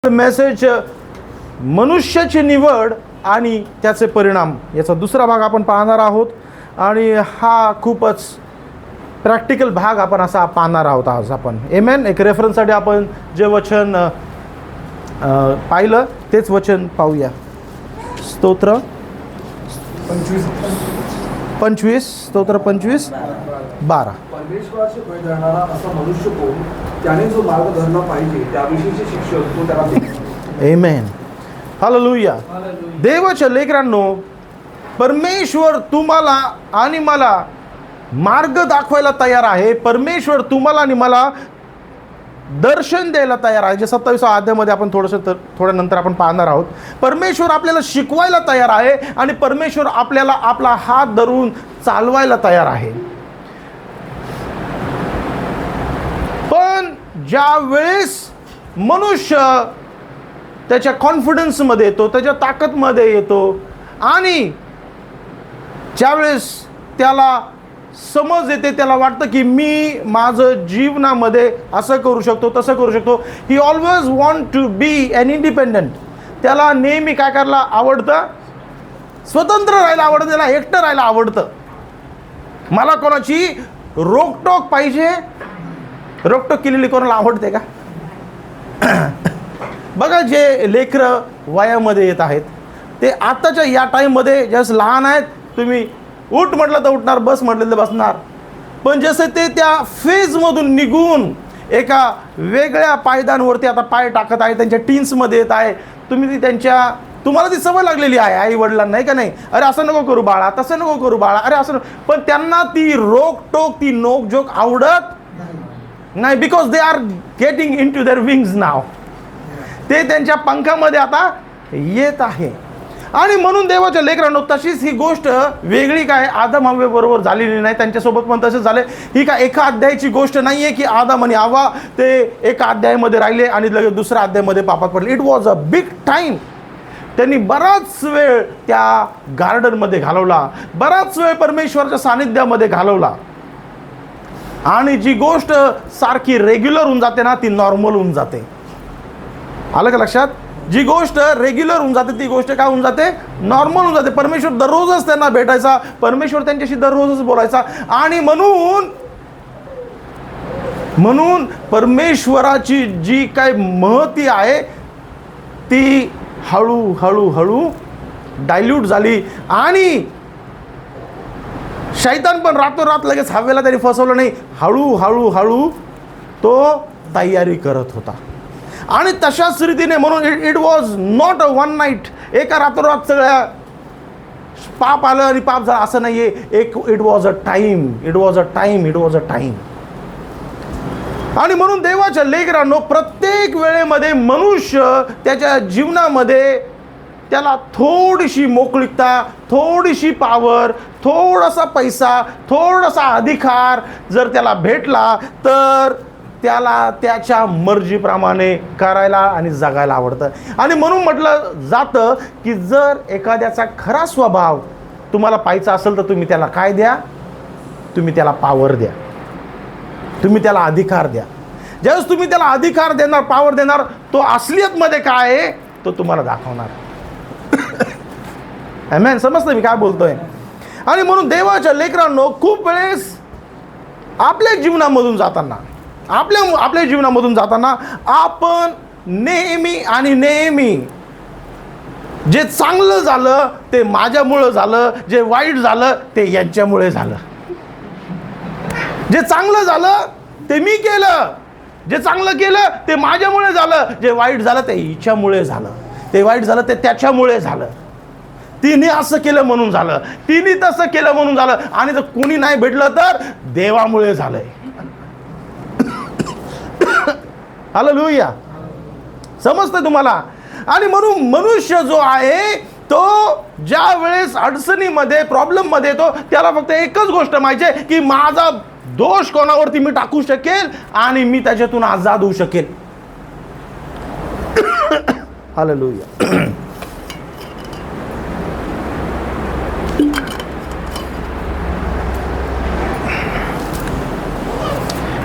Message मनुष्याची निवड आणि त्याचे परिणाम याचा दुसरा भाग आपण पाहणार आहोत. आणि हा खूपच प्रॅक्टिकल भाग आपण असा पाहणार आहोत आज आपण. एमेन. एक रेफरन्ससाठी आपण जे वचन पाहिलं तेच वचन पाहूया. स्तोत्र 25 स्तोत्र 25:12. परमेश्वराचे भय धरणारा असा मनुष्य कोण, त्याने जो मार्ग धरला पाहिजे त्याविषयीचे शिक्षण तो त्याला देईल. आमेन. हालेलुया. देवाच्या लेकरांनो, परमेश्वर तुम्हाला आणि मला मार्ग दाखवायला तयार आहे. परमेश्वर तुम्हाला आणि मला दर्शन द्यायला तयार आहे. जे 27व्या अध्यायामध्ये आपण थोड्या नंतर आपण पाहणार आहोत. परमेश्वर आपल्याला शिकवायला तयार आहे आणि परमेश्वर आपल्याला आपला हात धरून चालवायला तयार आहे. पण ज्या वेळेस मनुष्य त्याच्या कॉन्फिडन्समध्ये येतो, त्याच्या ताकदमध्ये येतो आणि ज्यावेळेस त्याला समज येते, त्याला वाटतं की मी माझं जीवनामध्ये असं करू शकतो, तसं करू शकतो. He always want to be an independent. त्याला नेहमी काय करायला आवडतं? स्वतंत्र राहायला आवडतं, त्याला एकटं राहायला आवडतं. मला कोणाची रोकटोक पाहिजे. रोकटोक केलेली कोणाला आवडते का? बघा, जे लेकरं वयामध्ये येत आहेत ते आताच्या या टाईममध्ये जसं लहान आहेत, तुम्ही उठ म्हटलं तर उठणार, बस म्हटलं तर बसणार. पण जसे ते त्या फेजमधून निघून एका वेगळ्या पायदानवरती आता पाय टाकत आहे, त्यांच्या टीन्समध्ये येत आहे, तुम्हाला ती सवय लागलेली आहे आई वडिलांना, नाही का? नाही, अरे असं नको करू बाळा, तसं नको करू बाळा, अरे असं. पण त्यांना ती रोकटोक, ती नोकझोक आवडत नाही. Because they are getting into their wings now. ते त्यांच्या पंखामध्ये आता येत आहे. आणि म्हणून देवाच्या लेकरांनो, तशीच ही गोष्ट वेगळी काय आदम हव्वे बरोबर झालेली नाही. त्यांच्यासोबत पण तसंच झालं. ही काय एका अध्यायाची गोष्ट नाही आहे की आदम आणि हव्वा ते एका अध्यायामध्ये राहिले आणि लगेच दुसऱ्या अध्यायामध्ये पापात पडले. It was a big time. त्यांनी बराच वेळ त्या गार्डनमध्ये घालवला, बराच वेळ परमेश्वराच्या सानिध्यामध्ये घालवला. आणि जी गोष्ट सारखी रेग्युलर होऊन जाते ना, ती नॉर्मल होऊन जाते. आलं का लक्षात? जी गोष्ट रेग्युलर होऊन जाते ती गोष्ट काय होऊन जाते? नॉर्मल होऊन जाते. परमेश्वर दररोजच त्यांना भेटायचा, परमेश्वर त्यांच्याशी दररोजच बोलायचा. आणि म्हणून परमेश्वराची जी काय महती आहे ती हळू डायल्यूट झाली. आणि शैतान पण रातोरात लगेच हवेला त्यांनी फसवलं नाही. हळू तो तयारी करत होता. आणि तशाच रीतीने म्हणून it was not a one night. एका रातोरात सगळ्या पाप आलं आणि पाप झालं असं नाहीये. It was a time. आणि म्हणून देवाच्या लेकरांनो, प्रत्येक वेळेमध्ये मनुष्य त्याच्या जीवनामध्ये त्याला थोडीशी मोकळीकता, थोडीशी पावर, थोडासा पैसा, थोडासा अधिकार जर त्याला भेटला तर त्याला त्याच्या मर्जीप्रमाणे करायला आणि जगायला आवडतं. आणि म्हणून म्हटलं जातं की जर एखाद्याचा खरा स्वभाव तुम्हाला पाहायचा असेल तर तुम्ही त्याला काय द्या? तुम्ही त्याला पावर द्या, तुम्ही त्याला अधिकार द्या. ज्यावेळेस तुम्ही त्याला अधिकार देणार, पावर देणार, तो असलियतमध्ये काय आहे तो तुम्हाला दाखवणार. आमेन. समजतं मी काय बोलतोय? आणि म्हणून देवाच्या लेकरांनो, खूप वेळेस आपल्या जीवनामधून जाताना आपण नेहमी जे चांगलं झालं ते माझ्यामुळं झालं, जे वाईट झालं ते यांच्यामुळे झालं. जे चांगलं झालं ते मी केलं, जे चांगलं केलं ते माझ्यामुळे झालं, जे वाईट झालं ते हिच्यामुळे झालं, ते वाईट झालं ते त्याच्यामुळे झालं. तिने असं केलं म्हणून झालं, तिने तसं केलं म्हणून झालं. आणि जर कोणी नाही भेटलं तर देवामुळे झालंय. हालेलुया. समजतं तुम्हाला? आणि म्हणून मनुष्य जो आहे तो ज्या वेळेस अडचणीमध्ये, प्रॉब्लेममध्ये येतो, त्याला फक्त एकच गोष्ट माहिती आहे की माझा दोष कोणावरती मी टाकू शकेल आणि मी त्याच्यातून आजाद होऊ शकेल. हालेलुया.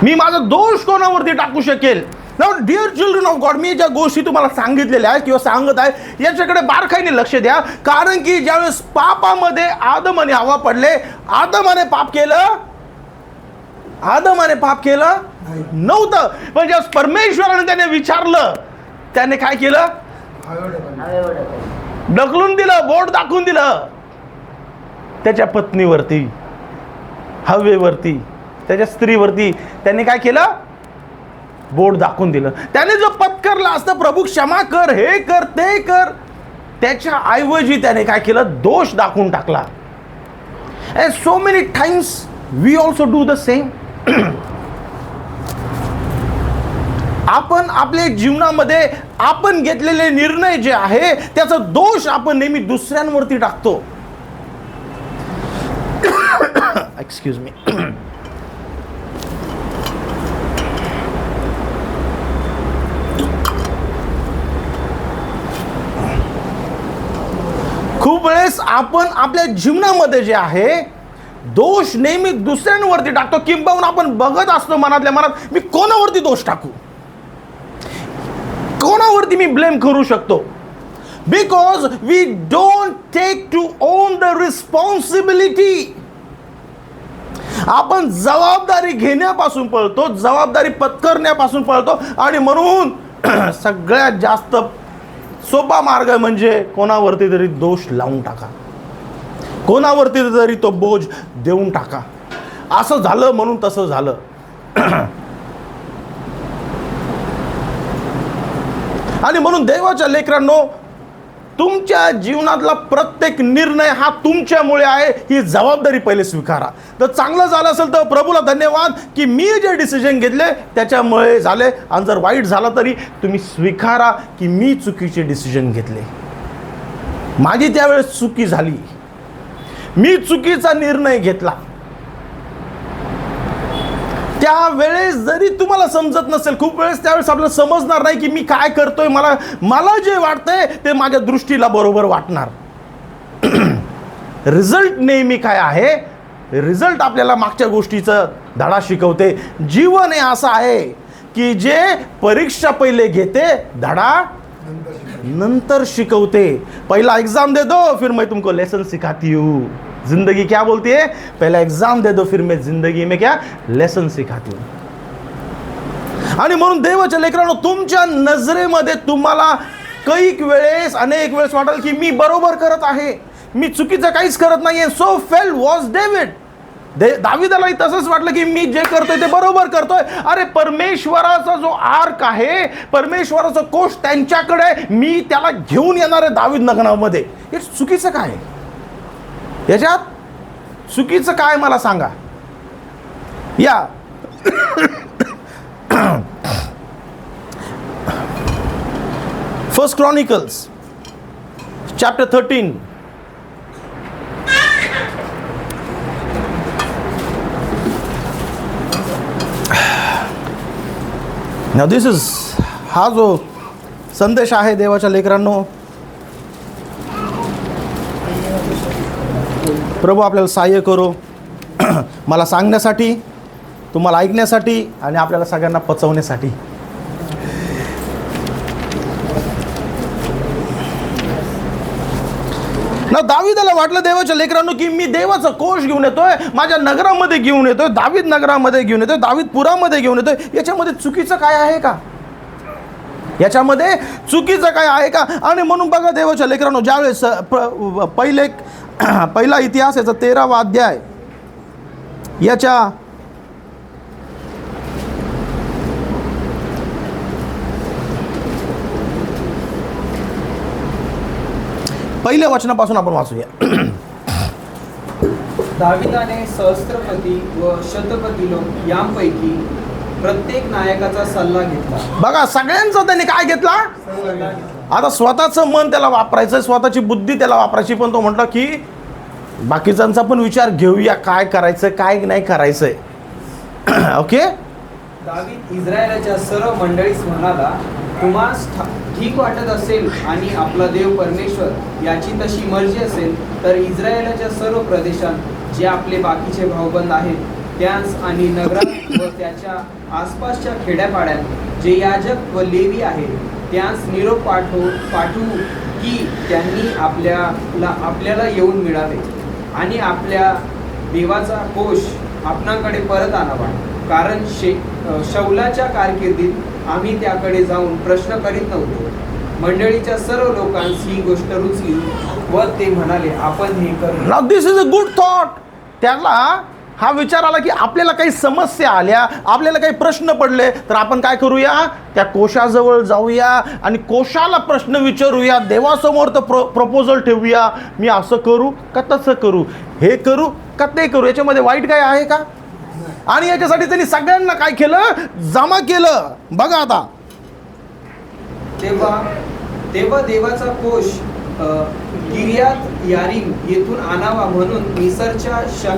मी माझा दोष कोणावरती टाकू शकेल now dear children of God, मी ज्या गोष्टी तुम्हाला सांगितलेल्या आहेत किंवा सांगत आहे याच्याकडे बारकाईने लक्ष द्या. कारण की ज्यावेळेस पापामध्ये आदम आणि हवा पडले, आदमाने पाप केलं नव्हतं, पण ज्यावेळेस परमेश्वराने त्याने विचारलं, त्याने काय केलं? ढकलून दिलं, बोट दाखवून दिलं त्याच्या पत्नीवरती, हवेवरती, त्याच्या स्त्रीवरती. त्याने काय केलं? बोट दाखवून दिलं. त्याने जो पत्करला असतं, प्रभू क्षमा कर, हे कर, ते कर, त्याच्या ऐवजी त्याने काय केलं? दोष दाखवून टाकला. And so many times we also do the same. आपण आपल्या जीवनामध्ये आपण घेतलेले निर्णय जे आहे त्याचा दोष आपण नेहमी दुसऱ्यांवरती टाकतो. Excuse me. खूप वेळेस आपण आपल्या जीवनामध्ये जे आहे दोष नेहमी दुसऱ्यांवरती टाकतो. किंबहुना आपण बघत असतो मनातल्या मनात, मी कोणावरती दोष टाकू, कोणावरती मी ब्लेम करू शकतो. Because we don't take to own the responsibility. आपण जबाबदारी घेण्यापासून पळतो, जबाबदारी पत्करण्यापासून पळतो. आणि म्हणून सगळ्यात जास्त सोपा मार्ग म्हणजे कोणावरती तरी दोष लावून टाका, कोणावरती तरी तो बोज देऊन टाका. असं झालं म्हणून तसं झालं. आणि म्हणून देवाच्या लेकरांनो, तुमच्या जीवनातला प्रत्येक निर्णय हा तुमच्यामुळे आहे, ही जबाबदारी पहिले स्वीकारा. तर चांगलं झालं असेल तर प्रभूला धन्यवाद की मी जे डिसिजन घेतले त्याच्यामुळे झाले. आणि जर वाईट झालं तरी तुम्ही स्वीकारा की मी चुकीचे डिसिजन घेतले, माझी त्यावेळेस चुकी झाली, मी चुकीचा निर्णय घेतला. त्यावेळेस जरी तुम्हाला समजत नसेल, खूप वेळेस त्यावेळेस आपल्याला समजणार नाही की मी काय करतोय, मला जे वाटतंय ते माझ्या दृष्टीला बरोबर वाटणार. रिझल्ट नेहमी काय आहे? रिझल्ट आपल्याला मागच्या गोष्टीचं धडा शिकवते. जीवन हे असं आहे की जे परीक्षा पहिले घेते, धडा नंतर शिकवते. पहिला एग्जाम दे दो, फिर मैं तुमको लेसन सिखाती हूँ. जिंदगी क्या बोलती है? पहला एग्जाम दे दो, फिर मैं जिंदगी में क्या लेसन सिखाती हूँ. आणि म्हणून देवाच्या लेकरांनो, तुमच्या नजरेमध्ये तुम्हाला कैक वेळेस, अनेक वेळेस वाटेल की मी बरोबर करत आहे, मी चुकीचं काहीच करत नाहीये. So fell was David. दाविदालाही तसंच वाटलं की मी जे करतोय ते बरोबर करतोय. अरे परमेश्वराचा जो आर्क आहे, परमेश्वराचा कोष त्यांच्याकडे, मी त्याला घेऊन येणार आहे दावीद नगरामध्ये. हे चुकीचं काय आहे? याच्यात चुकीचं काय मला सांगा. या first chronicles chapter 13. Now this is, हा जो संदेश आहे देवाच्या लेकरांनो, प्रभू आपल्याला सहाय्य करो मला सांगण्यासाठी, तुम्हाला ऐकण्यासाठी आणि आपल्याला सगळ्यांना पचवण्यासाठी. ना दाविदाला वाटलं देवाच्या लेकरांनो की मी देवाचा कोष घेऊन येतोय, माझ्या नगरामध्ये घेऊन येतोय, दावीद नगरामध्ये घेऊन येतोय, दावीदपुरामध्ये घेऊन येतोय. याच्यामध्ये चुकीचं काय आहे का? याच्यामध्ये चुकीचं काय आहे का? आणि म्हणून बघा देवाच्या लेकरांनो, ज्यावेळेस पहिला इतिहास याचा 13वा अध्याय, याच्या पहिल्या वचनापासून आपण वाचूया. दाविदाने सहस्त्रपती व शतपती लोक यांपैकी प्रत्येक नायकाचा सल्ला घेतला. बघा, सगळ्यांचा त्याने काय घेतला? आता स्वतःचं मन त्याला वापरायचं, स्वतःची बुद्धी त्याला वापरायची, पण तो म्हटला की बाकीच्यांचा पण विचार घेऊया, काय करायचं काय नाही करायचंय. ओके. दावीद इस्रायलाच्या सर्व मंडळीस म्हणाला, तुम्हास ठीक वाटत असेल आणि आपला देव परमेश्वर याची तशी मर्जी असेल तर इस्रायलाच्या सर्व प्रदेशात जे आपले बाकीचे भाऊबंद आहेत त्यास आणि नगरात व त्याच्या आसपासच्या खेड्यापाड्यात जे याजक व लेवी आहेत त्यास निरोप पाठवू की त्यांनी आपल्याला येऊन मिळावे आणि आपल्या देवाचा कोष आपणाकडे परत आणावा, कारण शौलाच्या कारकिर्दीत आम्ही त्याकडे जाऊन प्रश्न करीत नव्हतो. मंडळीच्या सर्व लोकांस ही गोष्ट रुचली व ते म्हणाले, आपण हे करू. Now this is a good thought. त्याला हा विचार आला की आपल्याला काही समस्या आल्या, आपल्याला काही प्रश्न पडले, तर आपण काय करूया, त्या कोशाजवळ जाऊया आणि कोशाला प्रश्न विचारूया, देवासमोर तर प्रपोजल ठेवूया. मी असं करू का तसं करू, हे करू का ते करू, याच्यामध्ये वाईट काय आहे का? आणि याच्यासाठी त्यांनी सगळ्यांना काय केलं, जमा केलं. बघा आता, तेव्हा देवाचा कोष किर्यात यारीम येथून आणावा म्हणून मिसरच्या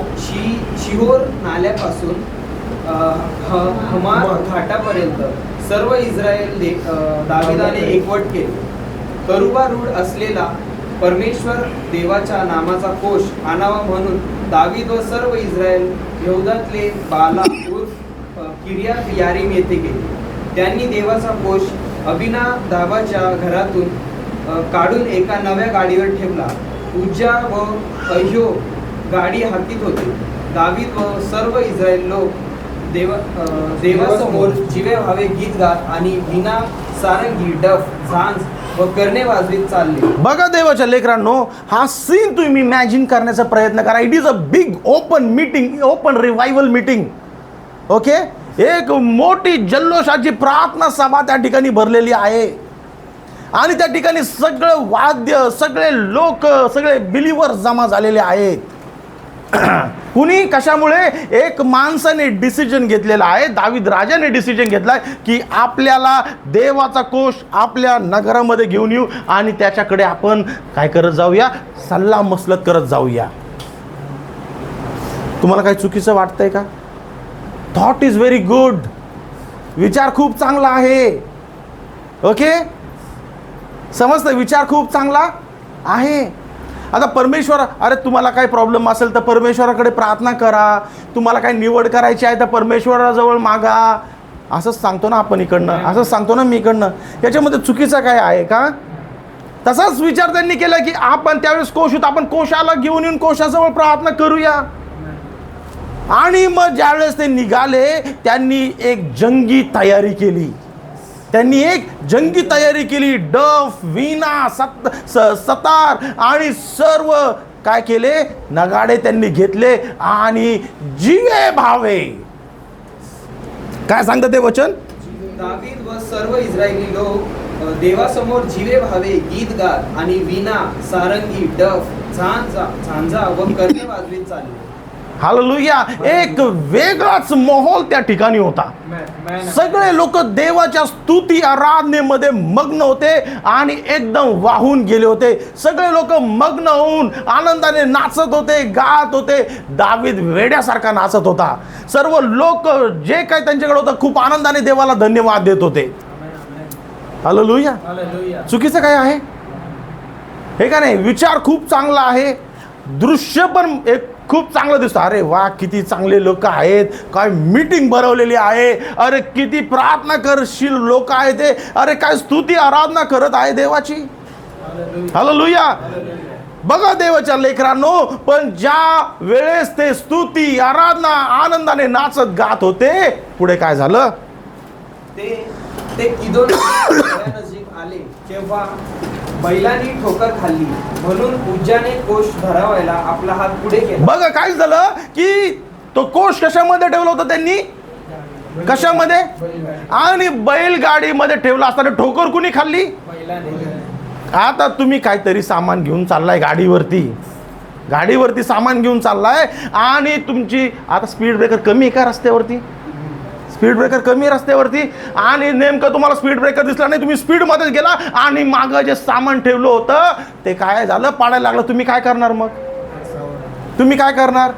शिहोर नाल्यापासून हमात घाटापर्यंत सर्व इस्रायल दाविदाने एकवट केले. करुबारूढ असलेला परमेश्वर देवाच्या नामाचा कोष आणावा म्हणून दावीद व सर्व इस्रायल यहूदातले बाला उर्फ किर्यात यारीम येथे गेले. त्यांनी देवाचा कोष अभिनादाबाच्या घरातून काढून एका नव्या गाडीवर ठेवला. उज्जा व अह्यो गाडी हाकीत होते. दावीद व सर्व इस्रायल लोक देवासमोर जिवे व्हावे गीत गात आणि विना सारंगी डफ झांज व करणे वाजवीत चालले. बघा देवाच्या लेकरांनो, हा सीन तुम्ही इमॅजिन करण्याचा प्रयत्न करा. It is a big open meeting, open revival meeting. Okay, एक मोठी जल्लोषाची प्रार्थना सभा त्या ठिकाणी भरलेली आहे आणि त्या ठिकाणी सगळं वाद्य, सगळे लोक, सगळे बिलीवर जमा झालेले आहेत. कुणी कशामुळे, एक माणसाने डिसिजन घेतलेला आहे, दावीद राजाने डिसिजन घेतलाय की आपल्याला देवाचा कोष आपल्या नगरामध्ये घेऊन येऊ आणि त्याच्याकडे आपण काय करत जाऊया, सल्ला मसलत करत जाऊया. तुम्हाला काही चुकीचं वाटतंय का? Thought is very good. विचार खूप चांगला आहे. ओके, समजतं, विचार खूप चांगला आहे. आता परमेश्वर, अरे तुम्हाला काही प्रॉब्लेम असेल तर परमेश्वराकडे प्रार्थना करा. तुम्हाला काही निवड करायची आहे तर परमेश्वराजवळ मागा. असंच सांगतो ना आपण इकडनं, असंच सांगतो ना मी इकडनं. याच्यामध्ये चुकीचं काय आहे का? तसाच विचार त्यांनी केला की आपण त्यावेळेस कोश होतो, आपण कोशाला घेऊन येऊन कोशाजवळ प्रार्थना करूया. आणि मग ज्यावेळेस ते निघाले, त्यांनी एक जंगी तयारी केली. त्यांनी एक जंगी तयारी केली. डफ, वीणा, सतार आणि सर्व काय केले, नगाडे त्यांनी घेतले आणि जीवे भावे. काय सांगतं ते वचन? दावीद व सर्व इस्रायली लोक देवासमोर जीवे भावे गीत गात आणि वीणा, सारंगी, डफ, झांजा व करणे वाजवीत चालले. हालेलुया. एक वेगळाच माहोल त्या ठिकाणी होता. सगळे लोक देवाच्या स्तुती आराधनेमध्ये मग्न होते आणि एकदम वाहून गेले होते. सगळे लोक मग्न होऊन आनंदाने नाचत होते, गात होते. दावीद वेड्यासारखा नाचत होता. सर्व लोक जे काही त्यांच्याकडे होतं खूप आनंदाने देवाला धन्यवाद देत होते. हालेलुया. चुकीचं काय आहे हे का नाही? विचार खूप चांगला आहे, दृश्य पण एक खूप चांगलं दिसतं. अरे वा, किती चांगले लोक आहेत, काय मीटिंग भरवलेली आहे, अरे किती प्रार्थना करशील लोक आहेत ते, अरे काय स्तुती आराधना करत आहे देवाची. हालेलुया. बघा देवाच्या लेकरांनो, पण ज्या वेळेस ते स्तुती आराधना आनंदाने नाचत गात होते, पुढे काय झालं? ते किदोन नजीक आले तेव्हा बैलांनी ठोकर खाल्ली, म्हणून उज्जाने कोष धरावायला आपला हात पुढे केला. बघा काय झालं की तो कोष कशामध्ये ठेवला होता त्यांनी, कशामध्ये? आणि बैलगाडीमध्ये ठेवला असताना ठोकर कुणी खाल्ली? आता तुम्ही काहीतरी सामान घेऊन चाललाय गाडीवरती सामान घेऊन चाललाय आणि तुमची आता स्पीड ब्रेकर कमी आहे का रस्त्यावरती? स्पीड ब्रेकर कमी रस्त्यावरती आणि नेमकं तुम्हाला स्पीड ब्रेकर दिसला नाही, तुम्ही स्पीडमध्येच गेला आणि मागं जे सामान ठेवलं होतं ते काय झालं, पाडायला लागलं. तुम्ही काय करणार मग? तुम्ही काय करणार?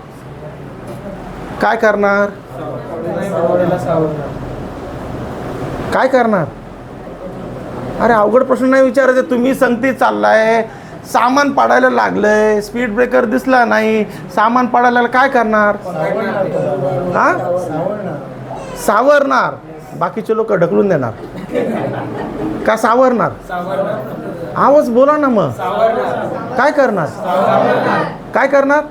काय करणार? काय करणार? अरे अवघड प्रश्न नाही विचारायचे. तुम्ही संगती चाललाय, सामान पाडायला लागलंय, स्पीड ब्रेकर दिसला नाही, सामान पाडायला काय करणार? हा, सावरणार. बाकीचे लोक ढकलून देणार का? सावरणार. आवाज बोला ना मग. काय करणार? काय करणार?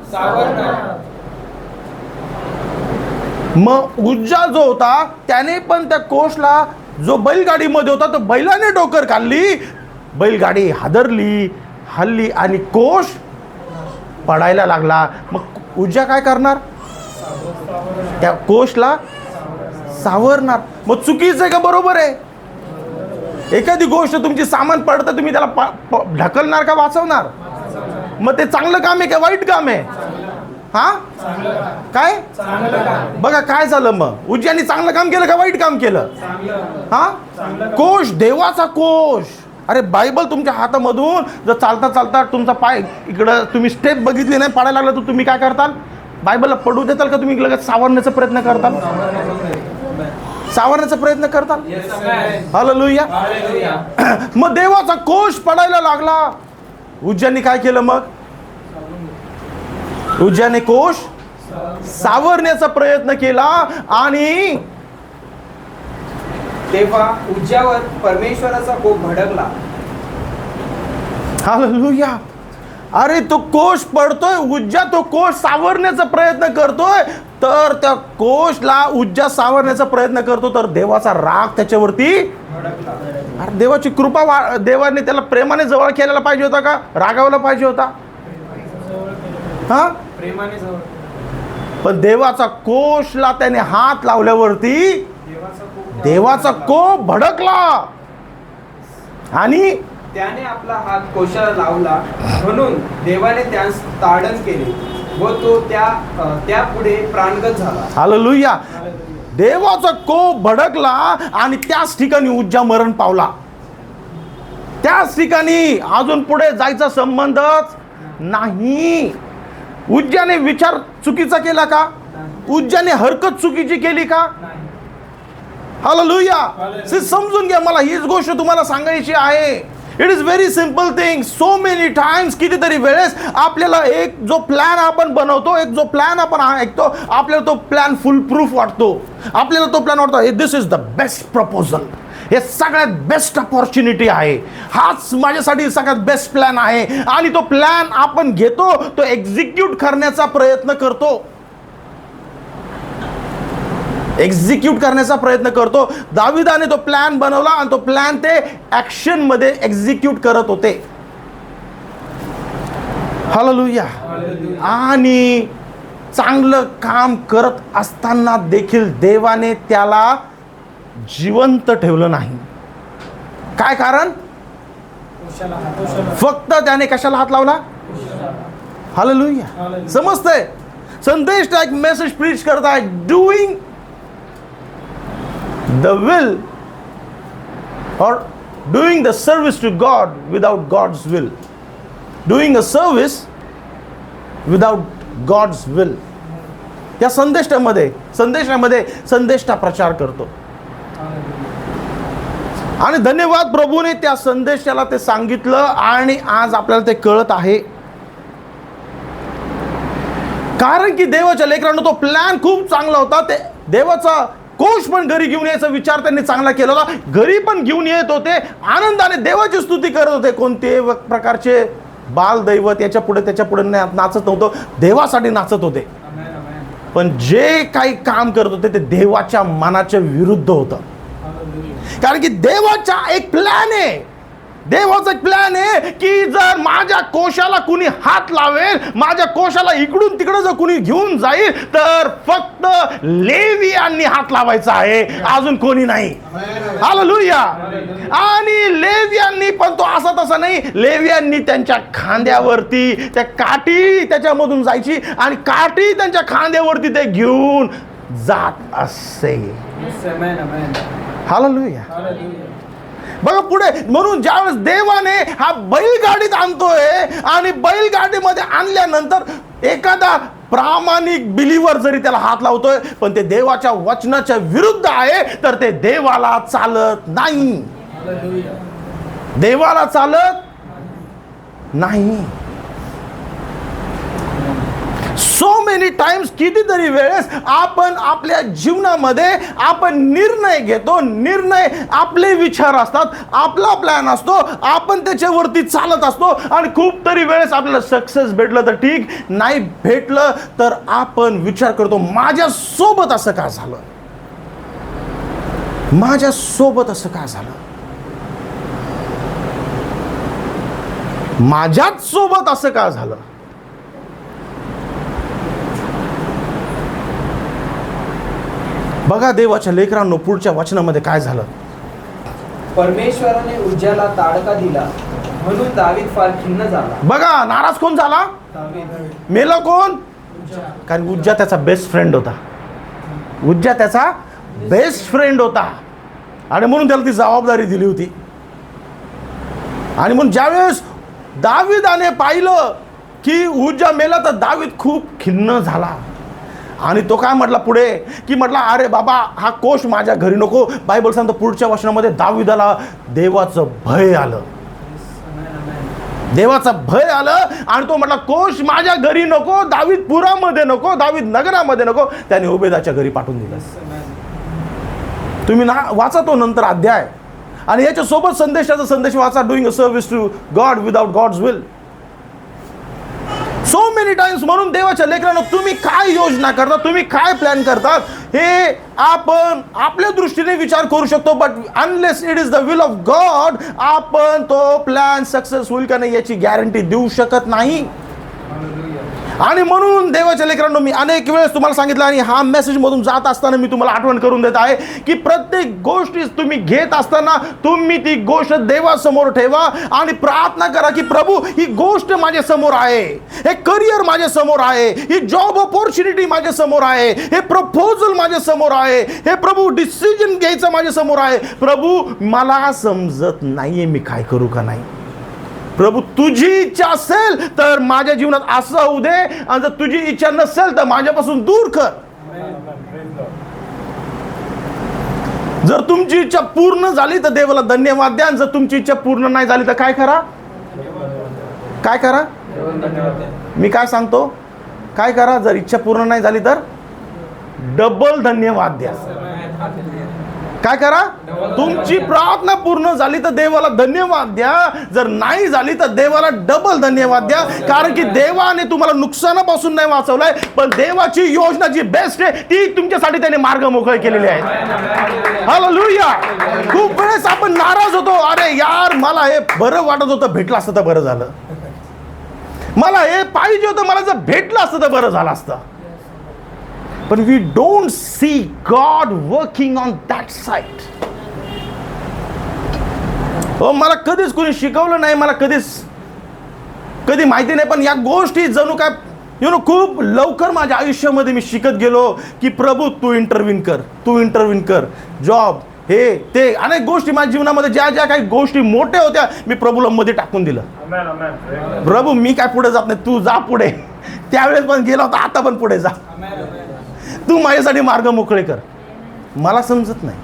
मग उज्जा जो होता त्याने पण त्या कोषला, जो बैलगाडीमध्ये होता तो बैलाने डोकर खाल्ली, बैलगाडी हादरली, हल्ली आणि कोष पडायला लागला. मग उज्जा काय करणार? त्या कोषला सावरणार. मग चुकीचं आहे का बरोबर आहे? एखादी गोष्ट तुमची सामान पडतं, तुम्ही त्याला ढकलणार का वाचवणार? मग ते चांगलं काम आहे का वाईट काम आहे? हा, काय बघा काय झालं. मग उज्जाने चांगलं काम केलं का वाईट काम केलं? हा, कोष, देवाचा कोष. अरे बायबल तुमच्या हातामधून जर चालता चालता तुमचा पाय इकडं तुम्ही स्टेप बघितली नाही, पडायला लागला, तर तुम्ही काय करताल? बायबलला पडू देताल का तुम्ही लगेच सावरण्याचा प्रयत्न करताल? सावरण्याचा प्रयत्न करताल? हालेलुया. मग देवाचा कोष पडायला लागला. उज्जाने काय केलं? मग उज्जाने कोष सावरण्याचा प्रयत्न केला आणि तेव्हा उज्जावर परमेश्वराचा कोप भडकला. हालेलुया. अरे तो कोष पडतोय, उज्जा तो कोष सावरण्याचा प्रयत्न करतोय, तर त्या कोषला उज्जा सावरण्याचा प्रयत्न करतो, तर देवाचा राग त्याच्यावरती. अरे देवाची कृपा, देवाने त्याला प्रेमाने जवळ केलेला पाहिजे होता का रागावला पाहिजे होता? हा, प्रेमाने जवळ. पण देवाचा कोषला त्याने हात लावल्यावरती देवाचा कोप भडकला आणि त्याने आपला हात कोशाला लावला, म्हणून देवाने त्यास ताडण केले व तो त्या पुढे प्राणगत झाला. हालेलुया. देवाचा कोप भडकला आणि त्याच ठिकाणी उज्जा मरण पावला. त्याच ठिकाणी अजून पुढे जायचा संबंधच नाही. उज्जाने विचार चुकीचा केला का? उज्जाने हरकत चुकीची केली का? हालेलुया. समजून घ्या, मला हीच गोष्ट तुम्हाला सांगायची आहे. It is very simple thing. So many times, कितीतरी वेळेस आपल्याला एक जो प्लॅन आपण बनवतो, एक जो प्लॅन आपण ऐकतो, आपल्याला तो प्लॅन फुल प्रूफ वाटतो. आपल्याला तो प्लॅन वाटतो दिस इज द बेस्ट प्रपोजल, हे सगळ्यात बेस्ट अपॉर्च्युनिटी आहे, हाच माझ्यासाठी सगळ्यात बेस्ट प्लॅन आहे. आणि तो प्लॅन आपण घेतो, तो एक्झिक्यूट करण्याचा प्रयत्न करतो. एक्झिक्यूट करण्याचा प्रयत्न करतो. दाविदाने तो प्लॅन बनवला आणि तो प्लॅन ते ऍक्शन मध्ये एक्झिक्यूट करत होते. हालेलुया. आणि चांगलं काम करत असताना देखील देवाने त्याला जिवंत ठेवलं नाही. काय कारण? फक्त त्याने कशाला हात लावला? हालेलुया. समजतंय? संदेश एक मेसेज प्रीच करताय, doing the will or doing the service to God without God's will, doing a service without God's will. या संदेशामध्ये संदेशा प्रचार करतो. आणि धन्यवाद, प्रभूने त्या संदेशाला ते सांगितलं आणि आज आपल्याला ते कळत आहे. कारण की देवाच्या लेकरांना तो प्लॅन खूप चांगला होता. ते देवाचा कोष पण घरी घेऊन यायचा विचार त्यांनी चांगला केला होता. घरी पण घेऊन येत होते, आनंदाने देवाची स्तुती करत होते. कोणते प्रकारचे बाल दैवत याच्या पुढे त्याच्या पुढे नाचत नव्हतं, देवासाठी नाचत होते. पण जे काही काम करत होते ते देवाच्या मनाच्या विरुद्ध होतं. कारण की देवाचा एक प्लॅन आहे, देवाचा एक प्लॅन आहे की जर माझ्या कोशाला कुणी हात लावेल, माझ्या कोशाला इकडून तिकडे जर कुणी घेऊन जाईल, तर फक्त लेवियांनी हात लावायचा आहे, अजून कोणी नाही. हालेलुया. आणि लेवियांनी पण तो असा तसा नाही, लेवियांनी त्यांच्या खांद्यावरती त्या काठी त्याच्यामधून जायची आणि काठी त्यांच्या खांद्यावरती ते घेऊन जात असे. हालेलुया. बघा पुढे, म्हणून ज्यावेळेस देवाने हा बैलगाडीत आणतोय आणि बैलगाडीमध्ये आणल्यानंतर एखादा प्रामाणिक बिलीवर जरी त्याला हात लावतोय, पण ते देवाच्या वचनाच्या विरुद्ध आहे, तर ते देवाला चालत नाही. देवाला चालत नाही. सो मेनी टाइम्स, कितीतरी वेळेस आपण आपल्या जीवनामध्ये आपण निर्णय घेतो, निर्णय आपले विचार असतात, आपला प्लॅन असतो, आपण त्याच्यावरती चालत असतो आणि खूप तरी वेळेस आपल्याला सक्सेस भेटलं तर ठीक, नाही भेटलं तर आपण विचार करतो माझ्यासोबत असं का झालं, माझ्यासोबत असं का झालं, माझ्याच सोबत असं का झालं. बघा देवाच्या लेकरांनो, पुढच्या वचनामध्ये काय झालं. परमेश्वराने उज्जाला ताडका दिला म्हणून दावीद फार खिन्न झाला. बघा नाराज कोण झाला, दावीद. मेला कोण, कारण उज्जा त्याचा बेस्ट फ्रेंड होता, उज्जा त्याचा बेस्ट फ्रेंड होता आणि म्हणून त्याला ती जबाबदारी दिली होती. आणि म्हणून ज्यावेळेस दावीदाने पाहिलं की उज्जा मेला तर दावीद खूप खिन्न झाला आणि तो काय म्हटला पुढे, की म्हटला अरे बाबा हा कोश माझ्या घरी नको. बायबल सांगतो पुढच्या वचनामध्ये दावीदाला देवाचं भय आलं, देवाचं भय आलं आणि तो म्हटला कोश माझ्या घरी नको, दावीद पुरामध्ये नको, दावीद नगरामध्ये नको. त्याने ओबेदाच्या घरी पाठवून दिलं. तुम्ही ना वाचा तो नंतर अध्याय आणि याच्यासोबत संदेशाचा संदेश वाचा, doing a service to God without God's will. So many times. म्हणून देवाच्या लेकरांनो, तुम्ही काय योजना करता, तुम्ही काय प्लॅन करतात हे आपण आपल्या दृष्टीने विचार करू शकतो, but unless it is the will of God आपण तो प्लॅन सक्सेस होईल का नाही याची गॅरंटी देऊ शकत नाही. आणि म्हणून देवाच्या लेकरांनो, मी अनेक वेळेस तुम्हाला सांगितलं आणि हा मेसेज मधून जात असताना मी तुम्हाला आठवण करून देत आहे की प्रत्येक गोष्टी तुम्ही घेत असताना तुम्ही ती गोष्ट देवासमोर ठेवा आणि प्रार्थना करा की प्रभू ही गोष्ट माझ्या समोर आहे, हे करिअर माझ्या समोर आहे, ही जॉब ऑपॉर्च्युनिटी माझ्या समोर आहे, हे प्रपोजल माझ्या समोर आहे, हे प्रभू डिसिजन घ्यायचं माझ्या समोर आहे. प्रभू मला समजत नाहीये मी काय करू का नाही. प्रभू तुझी इच्छा असेल तर माझ्या जीवनात असं होऊ दे आणि जर तुझी इच्छा नसेल तर माझ्यापासून दूर कर. जर तुमची इच्छा पूर्ण झाली तर देवाला धन्यवाद द्या, जर तुमची इच्छा पूर्ण नाही झाली तर काय करा, काय करा, मी काय सांगतो काय करा. जर इच्छा पूर्ण नाही झाली तर डबल धन्यवाद द्या. काय करा, तुमची प्रार्थना पूर्ण झाली तर देवाला धन्यवाद द्या, जर नाही झाली तर देवाला डबल धन्यवाद द्या. कारण की देवाने तुम्हाला नुकसानापासून नाही वाचवलंय, पण देवाची योजना जी बेस्ट आहे ती तुमच्यासाठी त्याने मार्ग मोकळे केलेले आहेत. हालेलुया. खूप वेळेस आपण नाराज होतो, अरे यार मला हे बरं वाटत होतं, भेटलं असतं तर बरं झालं, मला हे पाहिजे होतं, मला जर भेटलं असतं तर बरं झालं असतं. But we don't see God working on that side. मला कधीच कोणी शिकवलं नाही, मला कधी माहिती नाही, पण या गोष्टी जणू काय खूप लवकर माझ्या आयुष्यामध्ये मी शिकत गेलो की प्रभू तू इंटरव्हीन कर, तू इंटरव्हीन कर. जॉब हे ते अनेक गोष्टी माझ्या जीवनामध्ये ज्या ज्या काही गोष्टी मोठ्या होत्या मी प्रभूला मध्ये टाकून दिलं. प्रभू मी काय पुढे जात नाही, तू जा पुढे. त्यावेळेस पण गेला होता, आता पण पुढे जा, तू माझ्यासाठी मार्ग मोकळे कर. मला समजत नाही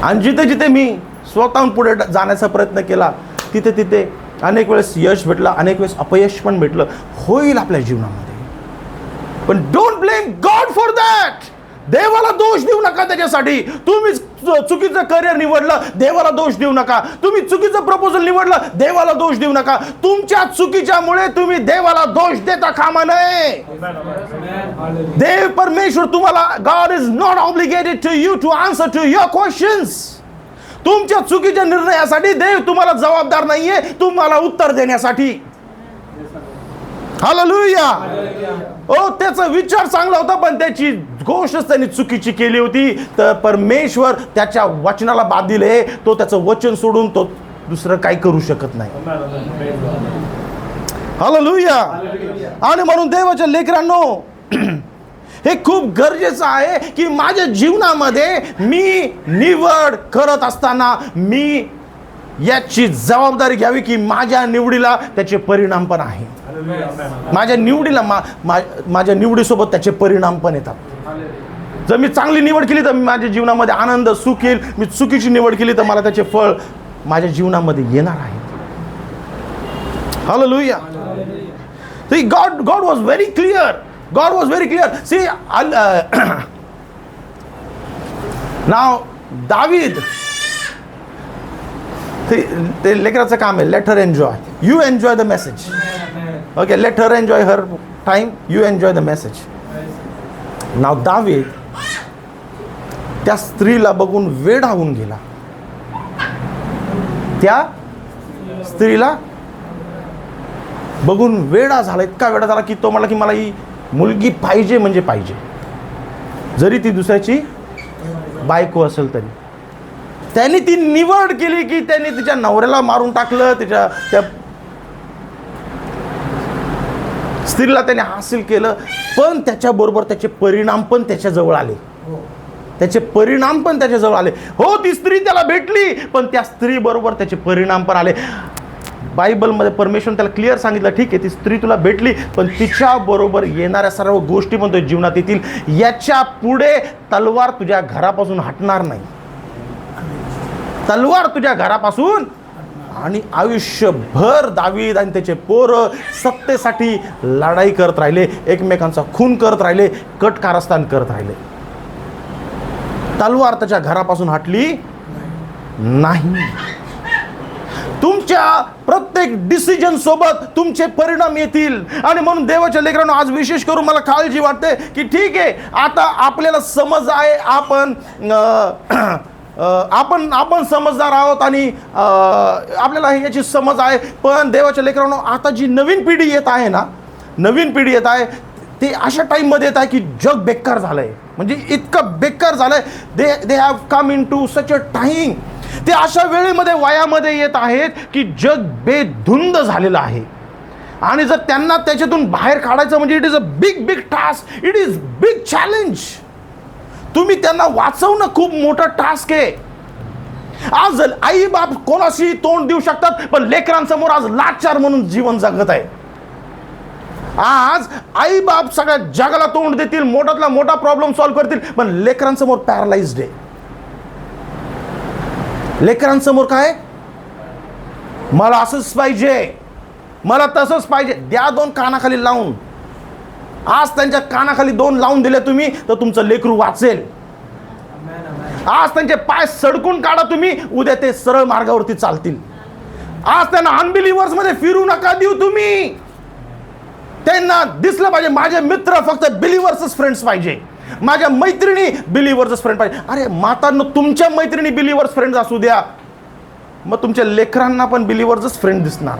आणि जिथे जिथे मी स्वतःहून पुढे जाण्याचा प्रयत्न केला तिथे तिथे अनेक वेळेस यश भेटलं, अनेक वेळेस अपयश पण भेटलं, होईल आपल्या जीवनामध्ये. पण don't blame God for that. देवाला दोष देऊ नका त्याच्यासाठी. तुम्ही चुकीचं करिअर निवडलं, देवाला दोष देऊ नका. तुम्ही चुकीचं प्रपोजल निवडलं, देवाला दोष देऊ नका. तुमच्या चुकीच्यामुळे तुम्ही देवाला दोष देता कामा नये. देव परमेश्वर तुम्हाला, God is not obligated to you to answer to your questions. तुमच्या चुकीच्या निर्णयासाठी देव तुम्हाला जबाबदार नाहीये, तुम्हाला उत्तर देण्यासाठी. हालेलुया. ओ त्याचा विचार चांगला होता पण त्याची गोष्टच त्यांनी चुकीची केली होती, तर परमेश्वर त्याच्या वचनाला बांधील आहे. तो त्याचं वचन सोडून तो दुसरं काही करू शकत नाही. हालेलुया. आणि म्हणून देवाच्या लेकरांनो, हे खूप गरजेचं आहे की माझ्या जीवनामध्ये मी निवड करत असताना मी याची जबाबदारी घ्यावी की माझ्या निवडीला त्याचे परिणाम पण आहे. माझ्या निवडीला माझ्या निवडीसोबत त्याचे परिणाम पण येतात. जर मी चांगली निवड केली तर माझ्या जीवनामध्ये आनंद सुख येईल. मी चुकीची निवड केली तर मला त्याचे फळ माझ्या जीवनामध्ये येणार आहे. Hallelujah. See, God was very clear. God was very clear. See, now दावीद, ते लेकराचं काम आहे. Let her enjoy. You enjoy the message. Okay, let her enjoy her time. You enjoy the message. Now दावीद त्या स्त्रीला बघून वेडा होऊन गेला. त्या स्त्रीला बघून वेडा झाला. इतका वेडा झाला की तो म्हणला की मला ही मुलगी पाहिजे म्हणजे पाहिजे, जरी ती दुसऱ्याची बायको असेल तरी. त्यांनी ती निवड केली की त्यांनी तिच्या नवऱ्याला मारून टाकलं. त्या स्त्रीला त्याने हासिल केलं. पण त्याच्याबरोबर त्याचे परिणाम पण त्याच्याजवळ आले. त्याचे परिणाम पण त्याच्याजवळ आले. हो, ती स्त्री त्याला भेटली, पण त्या स्त्री बरोबर त्याचे परिणाम पण आले. बायबलमध्ये परमेश्वर त्याला क्लिअर सांगितलं, ठीक आहे ती स्त्री तुला भेटली, पण तिच्या बरोबर येणाऱ्या सर्व गोष्टी पण तुझ्या जीवनात येतील. याच्या पुढे तलवार तुझ्या घरापासून हटणार नाही. तलवार तुझ्या घरापासून. आणि आयुष्यभर दावीद आणि त्याचे पोरं सत्तेसाठी लढाई करत राहिले, एकमेकांचा खून करत राहिले, कट कारस्थान करत राहिले. तलवार त्याच्या घरापासून हटली नाही. तुमच्या प्रत्येक डिसिजन सोबत तुमचे परिणाम येतील. आणि म्हणून देवाच्या लेकरांनो, आज विशेष करून मला काळजी वाटते की ठीक आहे, आता आपल्याला समज आहे, आपण समजदार आहोत आणि आपल्याला याची समज आहे. पण देवाच्या लेकरांनो, आता जी नवीन पिढी येत आहे ना, नवीन पिढी येत आहे, ते अशा टाईममध्ये येत आहे की जग बेकार झालं आहे. म्हणजे इतकं बेकार झालं आहे. They have come in to such a time. ते अशा वेळेमध्ये वयामध्ये येत आहेत की जग बेधुंद झालेलं आहे. आणि जर त्यांना त्याच्यातून बाहेर काढायचं म्हणजे it is a big task. It is big challenge. तुम्ही त्यांना वाचवणं खूप मोठं टास्क आहे. आज आई बाप कोणाशी तोंड देऊ शकतात, पण लेकरांसमोर आज लाचार म्हणून जीवन जगत आहे. आज आई बाप सगळ्या जगाला तोंड देतील, मोठातला मोठा प्रॉब्लेम सॉल्व्ह करतील, पण लेकरांसमोर पॅरालाइज्ड आहे. लेकरांसमोर काय, मला असंच पाहिजे, मला तसंच पाहिजे. द्या दोन कानाखाली लावून. आज त्यांच्या कानाखाली दोन लावून दिले तुम्ही तर तुमचं लेकरू वाचेल. आज त्यांचे पाय सडकून काढा तुम्ही, उद्या ते सरळ मार्गावरती चालतील. आज त्यांना अनबिलिव्हर्स मध्ये फिरू नका देऊ तुम्ही. त्यांना दिसलं पाहिजे माझे मित्र फक्त बिलिव्हर्सच फ्रेंड्स पाहिजे, माझ्या मैत्रिणी बिलिव्हर्सच फ्रेंड पाहिजे. अरे मातांनो, तुमच्या मैत्रिणी बिलिव्हर्स फ्रेंड्स असू द्या, मग तुमच्या लेकरांना पण बिलिव्हर्सच फ्रेंड दिसणार.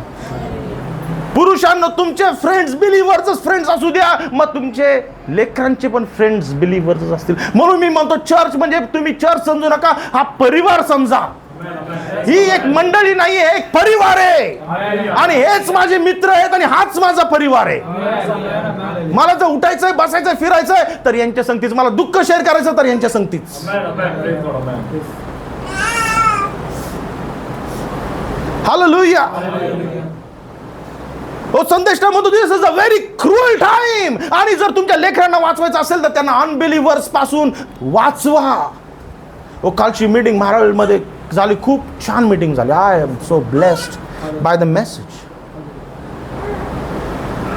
पुरुषांना तुमचे फ्रेंड्स बिलिव्हर्सच फ्रेंड्स असू द्या, मग तुमचे लेकरांचे पण फ्रेंड्स बिलिव्हर्सच असतील. म्हणून मी म्हणतो, चर्च म्हणजे तुम्ही चर्च समजू नका, हा परिवार समजा. ही एक मंडळी नाही आहे, एक परिवार आहे. आणि हेच माझे मित्र आहेत आणि हाच माझा परिवार आहे. मला जर उठायचंय, बसायचंय, फिरायचंय तर यांच्या संगतीच. मला दुःख शेअर करायचं तर यांच्या संगतीच. हालेलुया. हो, संदेश म्हणतो this is a very cruel time. आणि जर तुमच्या लेकरांना वाचवायचं असेल तर त्यांना अनबिलिव्हर्स पासून वाचवा. हो, कालची मीटिंग महाराष्ट्रामध्ये झाली, खूप छान मीटिंग झाली. I am so blessed by the message.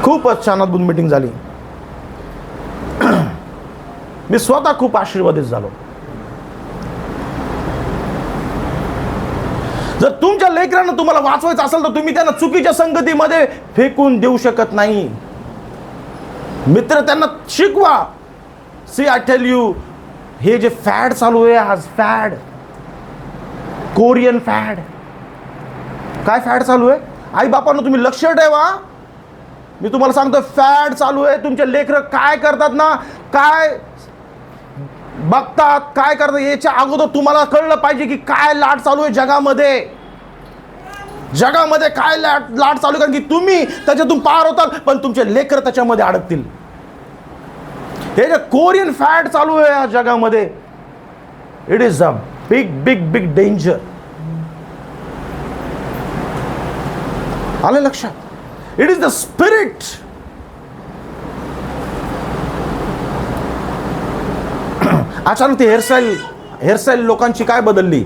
खूपच छान अद्भुत मीटिंग झाली. मी स्वतः खूप आशीर्वादित झालो. जर तुमच्या लेकरांना तुम्हाला वाचवायचं असेल तर तुम्ही त्यांना चुकीच्या संगतीमध्ये फेकून देऊ शकत नाही. मित्र त्यांना शिकवा. सी आय टेल यू, हे जे फॅड चालू आहे आज, फॅड, कोरियन फॅड, काय फॅड चालू आहे, आई बापांना तुम्ही लक्ष ठेवा. मी तुम्हाला सांगतो, फॅड चालू आहे. तुमचे लेकरं काय करतात ना, काय बघतात, काय करतात, याच्या अगोदर तुम्हाला कळलं पाहिजे की काय लाट चालू आहे जगामध्ये. जगामध्ये काय लाट चालू आहे, कारण की तुम्ही त्याच्यातून पार होताल, पण तुमचे लेकर त्याच्यामध्ये अडकतील. हे जे कोरियन फॅड चालू आहे या जगामध्ये, it is a big danger. आले लक्षात? It is the spirit. अचानक ती हेअरस्टाईल लोकांची काय बदलली,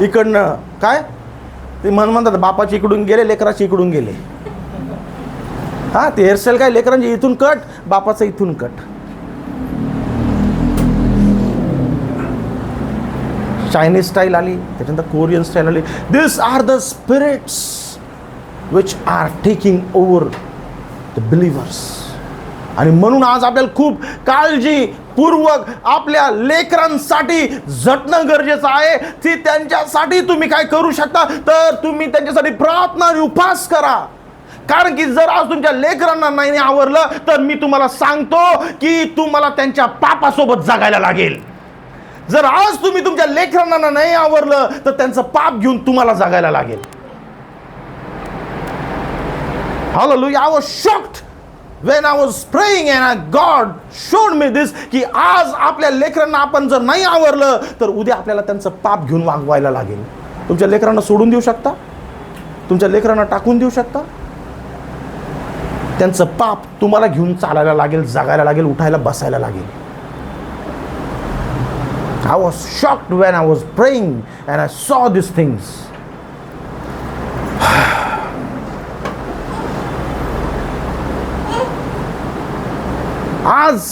इकडनं काय ते म्हणतात, बापाची इकडून गेले, लेकराची इकडून गेले. हां, ते हेअरस्टाईल काय लेकरांची इथून कट, बापाचं इथून कट. चायनीज स्टाईल आली, त्याच्यानंतर कोरियन स्टाईल आली. This are the spirits which are taking over the believers. आणि म्हणून आज आपल्याला खूप काळजीपूर्वक आपल्या लेकरांसाठी झटणं गरजेचं आहे. की त्यांच्यासाठी तुम्ही काय करू शकता, तर तुम्ही त्यांच्यासाठी प्रार्थना आणि उपवास करा. कारण की जर आज तुमच्या लेकरांना नाही आवरलं, तर मी तुम्हाला सांगतो की तुम्हाला त्यांच्या पापासोबत जगायला लागेल. जर आज तुम्ही तुमच्या लेकरांना नाही आवरलं, तर त्यांचं पाप घेऊन तुम्हाला जगायला लागेल. Hallelujah. I was shocked when I was praying and God showed me this, की आज आपल्या लेकरांना आपण जर नाही आवरलं, तर उद्या आपल्याला त्यांचं पाप घेऊन वागवायला लागेल. तुमच्या लेकरांना सोडून देऊ शकता, तुमच्या लेकरांना टाकून देऊ शकता. त्यांचं पाप तुम्हाला घेऊन चालायला लागेल, जगायला लागेल, उठायला बसायला लागेल. I was shocked when I was praying and I saw these things. आज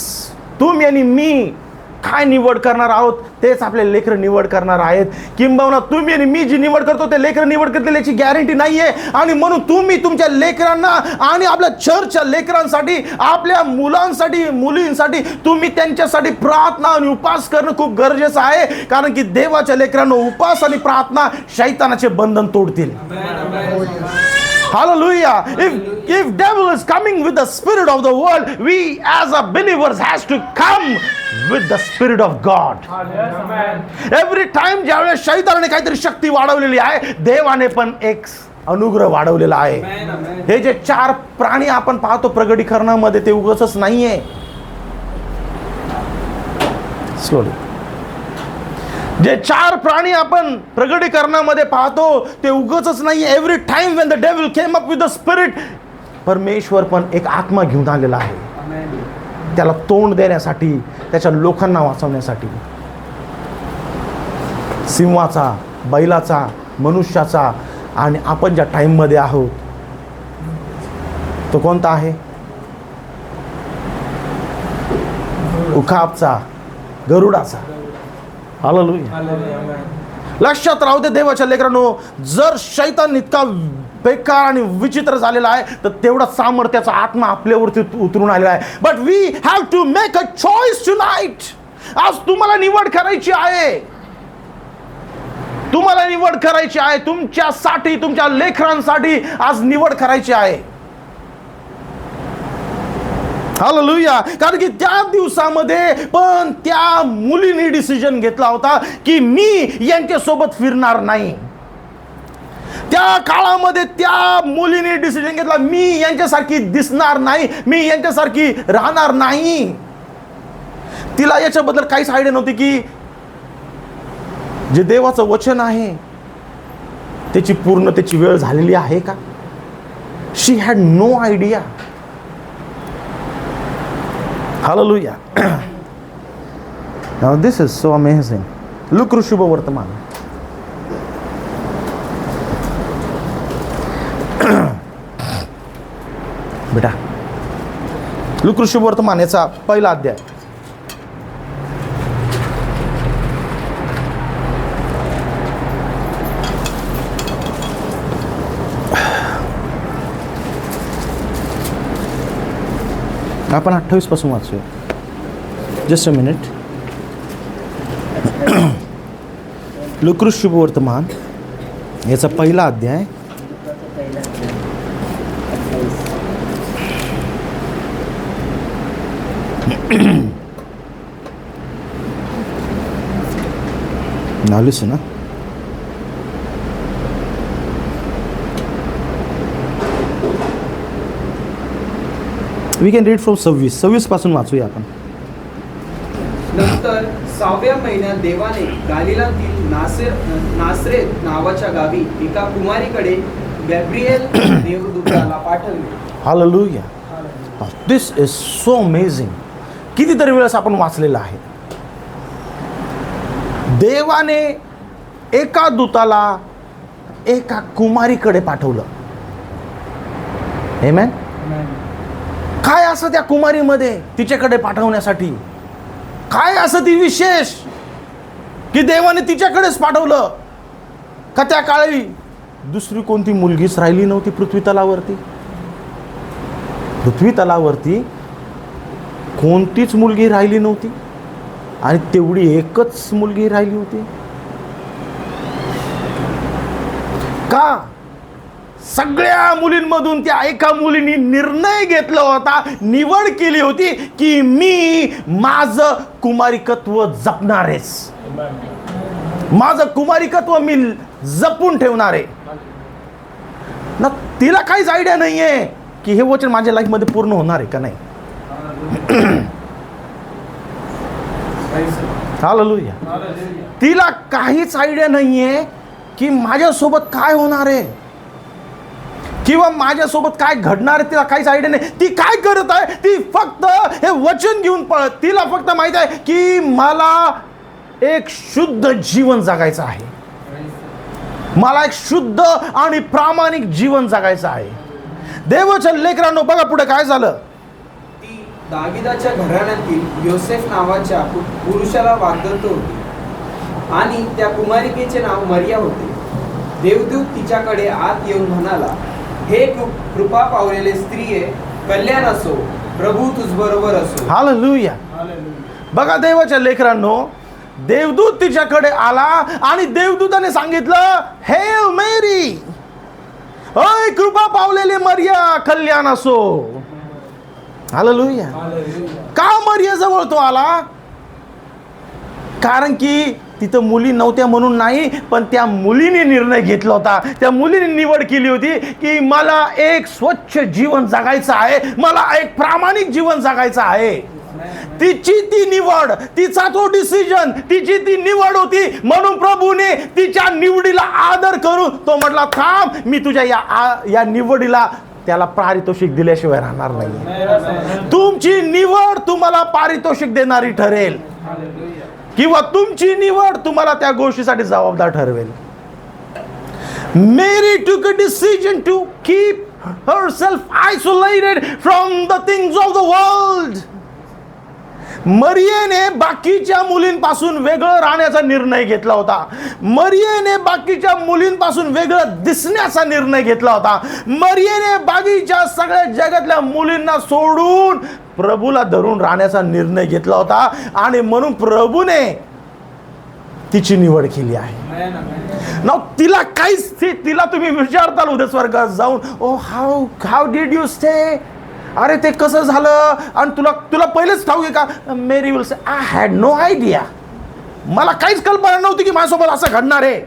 तुम्ही आणि मी काय निवड करणार आहोत, तेच आपले लेकरं निवड करणार आहेत. किंबहुना तुम्ही आणि मी जी निवड करतो, ते लेकरं निवड करतील याची गॅरंटी नाही आहे. आणि म्हणून तुम्ही तुमच्या लेकरांना आणि आपल्या चर्चच्या लेकरांसाठी, आपल्या मुलांसाठी, मुलींसाठी तुम्ही त्यांच्यासाठी प्रार्थना आणि उपवास करणं खूप गरजेचं आहे. कारण की देवाच्या लेकरांना उपवास आणि प्रार्थना शैतानाचे बंधन तोडतील. Hallelujah. If devil is coming with the spirit of the world, we as a believers has to come with the spirit of God. Every time ज्यावेळेस शैतानाने काहीतरी शक्ती वाढवलेली आहे, देवाने पण एक अनुग्रह वाढवलेला आहे. हे जे 4 प्राणी आपण पाहतो प्रगटीकरणामध्ये, ते उगाचच नाहीये. स्लोली, जे 4 प्राणी आपण प्रगटीकरणामध्ये पाहतो, ते उगाचच नाही. Every time when the devil came up with the spirit, परमेश्वर पण एक आत्मा घेऊन आलेला आहे, त्याला तोंड देण्यासाठी, त्याच्या लोकांना वाचवण्यासाठी. सिंहाचा, बैलाचा, मनुष्याचा, आणि आपण ज्या टाइममध्ये आहोत तो कोणता आहे? उखाबचा, गरुडाचा. हालेलुया. लक्षात राहू दे देवाच्या लेकरांनो, जर शैतान इतका बेकार आणि विचित्र झालेला आहे, तर तेवढा सामर्थ्याचा आत्मा आपल्यावरती उतरून आलेला आहे. But we have to make a choice tonight. आज तुम्हाला निवड करायची आहे, तुम्हाला निवड करायची आहे. तुमच्यासाठी, तुमच्या लेकरांसाठी आज निवड करायची आहे. हालेलुया. कारण की त्या दिवसामध्ये पण त्या मुलीने डिसिजन घेतला होता की मी यांच्यासोबत फिरणार नाही. त्या काळामध्ये त्या मुलीने डिसिजन घेतला, मी यांच्यासारखी दिसणार नाही, मी यांच्यासारखी राहणार नाही. तिला याच्याबद्दल काहीच आयडिया नव्हती की जे देवाचं वचन आहे त्याची पूर्णतेची वेळ झालेली आहे का. She had no idea. Hallelujah. Now this is so amazing. Look ऋषभ वर्तमान. बेटा, लुक ऋषभ वर्तमान याचा पहिला अध्याय. आपण 28 पासून वाचूया. Just a minute. लुक शुभ वर्तमान याचा पहिला अध्याय. Now listen, huh? We can read from 26 पासून वाचूया आपण. नंतर 6व्या महिन्यात देवाने गालिलातील नासरेत नावाच्या गावी एका कुमारीकडे गॅब्रिएल देवदूताला पाठवले. Hallelujah. This is so amazing. कितीतरी वेळेस आपण वाचलेलं आहे. देवाने एका दूताला एका कुमारीकडे पाठवलं. आमेन. काय असं त्या कुमारीमध्ये तिच्याकडे पाठवण्यासाठी? काय असं ती विशेष की देवाने तिच्याकडेच पाठवलं? का त्या काळी दुसरी कोणती मुलगीच राहिली नव्हती पृथ्वी तलावरती? पृथ्वी तलावरती कोणतीच मुलगी राहिली नव्हती आणि तेवढी एकच मुलगी राहिली होती. का? सगळ्या मुलींमधून त्या एका मुलीने निर्णय घेतला होता, निवड केली होती की मी माझं कुमारिकत्व जपणारेच, माझं कुमारिकत्व मी जपून ठेवणार आहे ना. तिला काहीच आयडिया नाहीये की हे वचन माझ्या लाईफमध्ये पूर्ण होणार आहे का नाही. हालेलुया. तिला काहीच आयडिया नाहीये की माझ्यासोबत काय होणार आहे किंवा माझ्यासोबत काय घडणार आहे. तिला काहीच आयडिया नाही. ती काय करत आहे? ती फक्त हे वचन घेऊन पळत. तिला फक्त माहित आहे की मला एक शुद्ध जीवन जगायचं आहे, मला एक शुद्ध आणि प्रामाणिक जीवन जगायचं आहे. देवाच्या लेकरांनो, बघा पुढे काय झालं. ती दाविदाच्या घराण्यातील योसेफ नावाच्या पुरुषाला वागदत्त होती आणि त्या कुमारिकेचे नाव मरिया होते. देवदूत तिच्याकडे आत येऊन म्हणाला, हे कृपा पावलेले स्त्रिये, कल्याण असो, प्रभू तुझबरोबर असो. हालेलुया. बघा देवाच्या लेकरांनो, देवदूत तिच्याकडे आला आणि देवदूताने सांगितलं, हेल मेरी, अय कृपा पावलेली मरिया, कल्याण असो. हालेलुया. का मरिया जवळ तो आला? कारण की तिथं मुली नव्हत्या म्हणून नाही, पण त्या मुलीने निर्णय घेतला होता, त्या मुलीने निवड केली होती की मला एक स्वच्छ जीवन जगायचं आहे, मला एक प्रामाणिक जीवन जगायचं आहे. तिची ती निवड, तिचा तो डिसिजन, तिची ती निवड होती. म्हणून प्रभूने तिच्या निवडीला आदर करून तो म्हटला, थांब, मी तुझ्या या निवडीला त्याला पारितोषिक दिल्याशिवाय राहणार नाही. तुमची निवड तुम्हाला पारितोषिक देणारी ठरेल किंवा तुमची निवड तुम्हाला त्या गोष्टीसाठी जबाबदार ठरवेल. मेरी took a decision to keep herself isolated from the things of the world. मरियेने बाकीच्या मुलींपासून वेगळं राहण्याचा निर्णय घेतला होता. मरियेने बाकीच्या मुलींपासून वेगळं दिसण्याचा निर्णय घेतला होता. मरियेने बाकीच्या सगळ्या जगातल्या मुलींना सोडून प्रभूला धरून राहण्याचा निर्णय घेतला होता आणि म्हणून प्रभूने तिची निवड केली आहे. नाव तिला काहीच, तिला तुम्ही विचारताल उद्या स्वर्गात जाऊन, ओ हाऊ डिड यू स्टे, अरे ते कसं झालं, आणि तुला पहिलेच ठाऊक आहे का? Mary will say, I had no idea, मला काहीच कल्पना नव्हती की माझ्यासोबत असं घडणार आहे.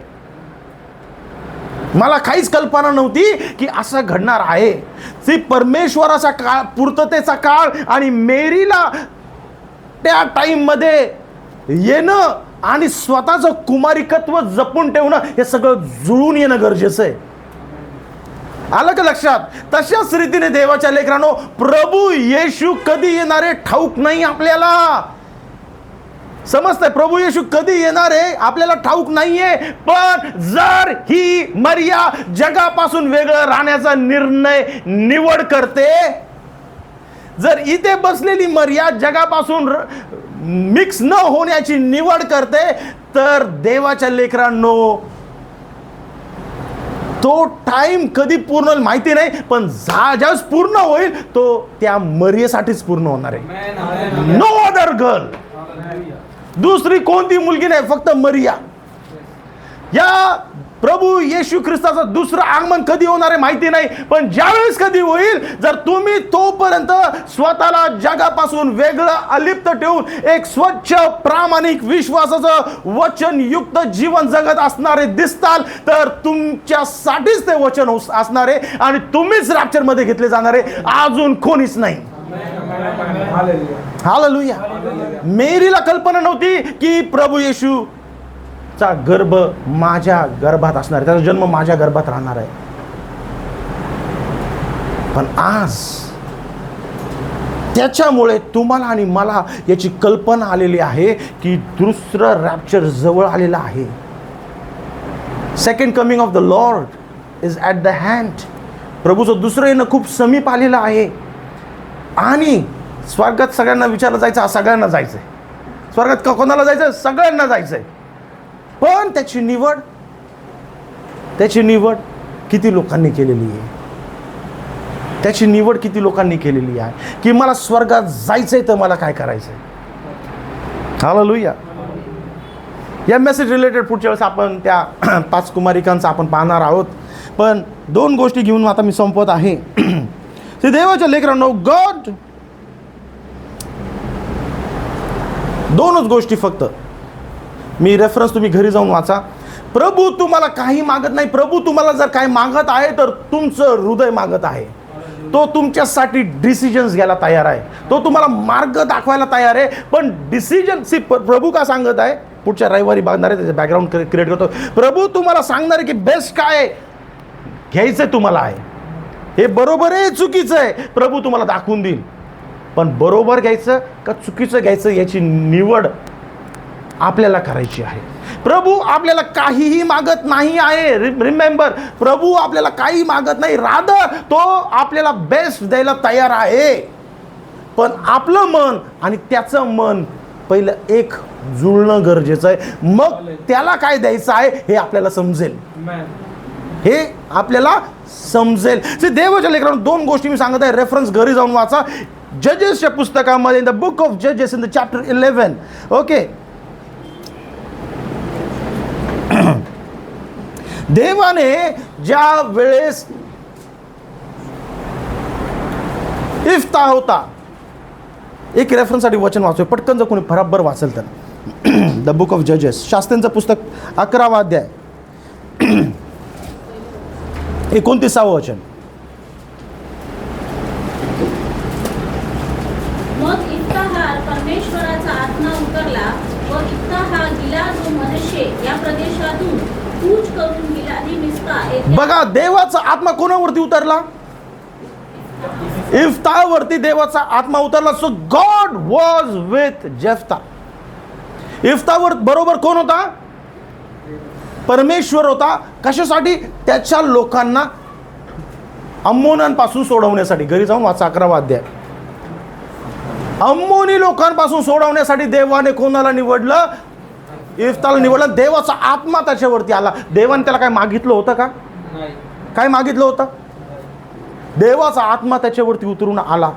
मला काहीच कल्पना नव्हती की असं घडणार आहे. ती परमेश्वराचा काळ, पूर्ततेचा काळ, आणि मेरीला त्या टाइम मध्ये येणं आणि स्वतःचं कुमारिकत्व जपून ठेवणं हे सगळं जुळून येणं गरजेचं आहे. आलं का लक्षात? तशाच रीतीने देवाच्या लेकरांनो, प्रभू येशू कधी येणारे ठाऊक नाही आपल्याला. समजतंय? प्रभू येशू कधी येणार आहे आपल्याला ठाऊक नाहीये. पण जर ही मरिया जगापासून वेगळं राहण्याचा निवड करते, जर इथे बसलेली मरिया जगापासून मिक्स न होण्याची निवड करते, तर देवाच्या लेकरांनो तो टाइम कधी पूर्ण होईल माहिती नाही, पण ज्यावेळेस पूर्ण होईल तो त्या मरियेसाठीच पूर्ण होणार आहे. नो अदर गर्ल, दुसरी कोणती मुलगी नाही, फक्त मरिया. या प्रभू येशू ख्रिस्ताचं दुसरं आगमन कधी होणार आहे माहिती नाही, पण ज्यावेळेस कधी होईल, जर तुम्ही तोपर्यंत स्वतःला जगापासून वेगळं अलिप्त ठेवून एक स्वच्छ प्रामाणिक विश्वासाचं वचनयुक्त जीवन जगत असणारे दिसताल, तर तुमच्यासाठीच ते वचन असणार आहे आणि तुम्हीच रॅप्चर मध्ये घेतले जाणार आहे, अजून कोणीच नाही. हालेलुया. मेरीला कल्पना नव्हती की प्रभू येशू चा गर्भ माझ्या गर्भात असणार आहे, त्याचा जन्म माझ्या गर्भात राहणार आहे. पण आज त्याच्यामुळे तुम्हाला आणि मला याची कल्पना आलेली आहे की दुसरं रॅप्चर जवळ आलेलं आहे. Second coming of the Lord is at the hand. प्रभूचं दुसरं येणं खूप समीप आलेलं आहे. आणि स्वर्गात सगळ्यांना विचारलं जायचं, सगळ्यांना जायचं आहे. स्वर्गात कोणाला जायचं? सगळ्यांना जायचं आहे. पण त्याची निवड किती लोकांनी केलेली आहे? त्याची निवड किती लोकांनी केलेली आहे की मला स्वर्गात जायचंय तर मला काय करायचंय? हालेलुया. या मेसेज रिलेटेड पुढच्या वेळेस आपण त्या 5 कुमारिकांचा आपण पाहणार आहोत. पण 2 गोष्टी घेऊन आता मी संपवत आहे. ते देवाच्या लेकरांनो, गॉड 2च गोष्टी फक्त, मी रेफरन्स तुम्ही घरी जाऊन वाचा. प्रभू तुम्हाला काही मागत नाही. प्रभू तुम्हाला जर काही मागत आहे तर तुमचं हृदय मागत आहे. तो तुमच्यासाठी डिसिजन्स घ्यायला तयार आहे. तो तुम्हाला मार्ग दाखवायला तयार आहे. पण डिसिजन प्रभू का सांगत आहे? पुढच्या रविवारी बघणार आहे, त्याचं बॅकग्राऊंड क्रिएट करतो. प्रभू तुम्हाला सांगणार आहे की बेस्ट काय घ्यायचं तुम्हाला आहे. हे बरोबर आहे, चुकीचं आहे, प्रभू तुम्हाला दाखवून देईल. पण बरोबर घ्यायचं का चुकीचं घ्यायचं याची निवड आपल्याला करायची आहे. प्रभू आपल्याला काहीही मागत नाही आहे. रिमेंबर, प्रभू आपल्याला काही मागत नाही. रादर तो आपल्याला बेस्ट द्यायला तयार आहे. पण आपलं मन आणि त्याचं मन पहिलं एक जुळणं गरजेचं आहे. मग त्याला काय द्यायचं आहे हे आपल्याला समजेल. हे आपल्याला समजेल. ते देवाच्या लेकरांना 2 गोष्टी मी सांगत आहे. रेफरन्स घरी जाऊन वाचा. जजेसच्या पुस्तकामध्ये, इन द बुक ऑफ जजेस, इन द चॅप्टर 11. ओके, देवाने ज्या वेळेस इफ्ता होता, एक रेफरन्ससाठी वचन वाचतोय, पटकन जर कोणी बराबर वाचेल तर. द बुक ऑफ जजेस, शास्त्र्यांचं पुस्तक 11वा अध्याय 29वा वचन. मग इफ्ताहार परमेश्वराचा आत्मा उतरला व इफ्ताह गिलाद व मनश्शे या प्रदेशातून कूच करून गिलादी मिस्पा येथे. बघा, देवाचा आत्मा कोणावरती उतरला? इफ्तावरती देवाचा आत्मा उतरला. So God was with Jephthah. इफ्तावर बरोबर कोण होता? परमेश्वर होता. कशासाठी? त्याच्या लोकांना अम्मोनांपासून सोडवण्यासाठी. घरी जाऊन वाचा 11वा अध्याय. अम्मोनी लोकांपासून सोडवण्यासाठी देवाने कोणाला निवडलं? इफ्ताला निवडलं. देवाचा आत्मा त्याच्यावरती आला. देवाने त्याला काय मागितलं होतं का? काय मागितलं होतं? देवाचा आत्मा त्याच्यावरती उतरून आला.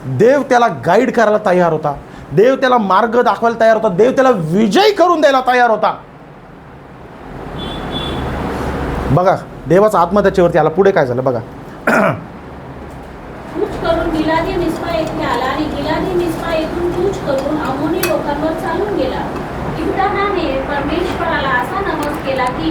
देव त्याला गाईड करायला तयार होता. देव त्याला मार्ग दाखवायला तयार होता. देव त्याला विजयी करून द्यायला तयार होता. बघा, देवाचा आत्मा त्याच्यावरती आला. पुढे काय झालं बघा. कूच करून गिलादी मिस्पा येथे आला आणि गिलादी मिस्पा येथून कूच करून अमोनी लोकांवर चालून गेला. इफ्ताहाने परमेश्वराला असा नमस केला की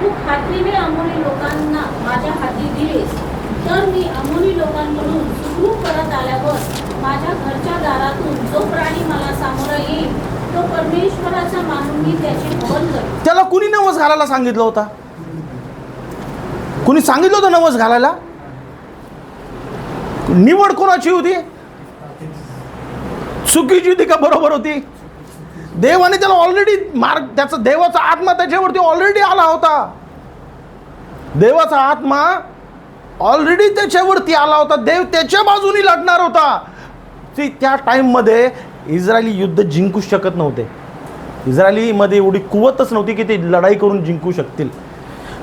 तू खात्रीने अमोनी लोकांना माझ्या हाती दिलेस तर मी अमोनी लोकांकडून सुखरूप परत आल्यावर माझ्या घरच्या दारातून जो प्राणी मला सामोरा येईल तो परमेश्वराचा मानून मी त्याचे हवन करेन. त्याला कुणी नवस घालायला सांगितलं होता? कुणी सांगितलं होतं नवस घालायला? निवड कोणाची होती? चुकीची होती का बरोबर होती? देवाने त्याला ऑलरेडी मार्ग, त्याचा देवाचा आत्मा त्याच्यावरती ऑलरेडी आला होता. देवाचा आत्मा ऑलरेडी त्याच्यावरती आला होता. देव त्याच्या बाजूनी लढणार होता. त्या टाइममध्ये इस्रायली युद्ध जिंकू शकत नव्हते. इस्रायलीमध्ये एवढी कुवतच नव्हती की ते लढाई करून जिंकू शकतील.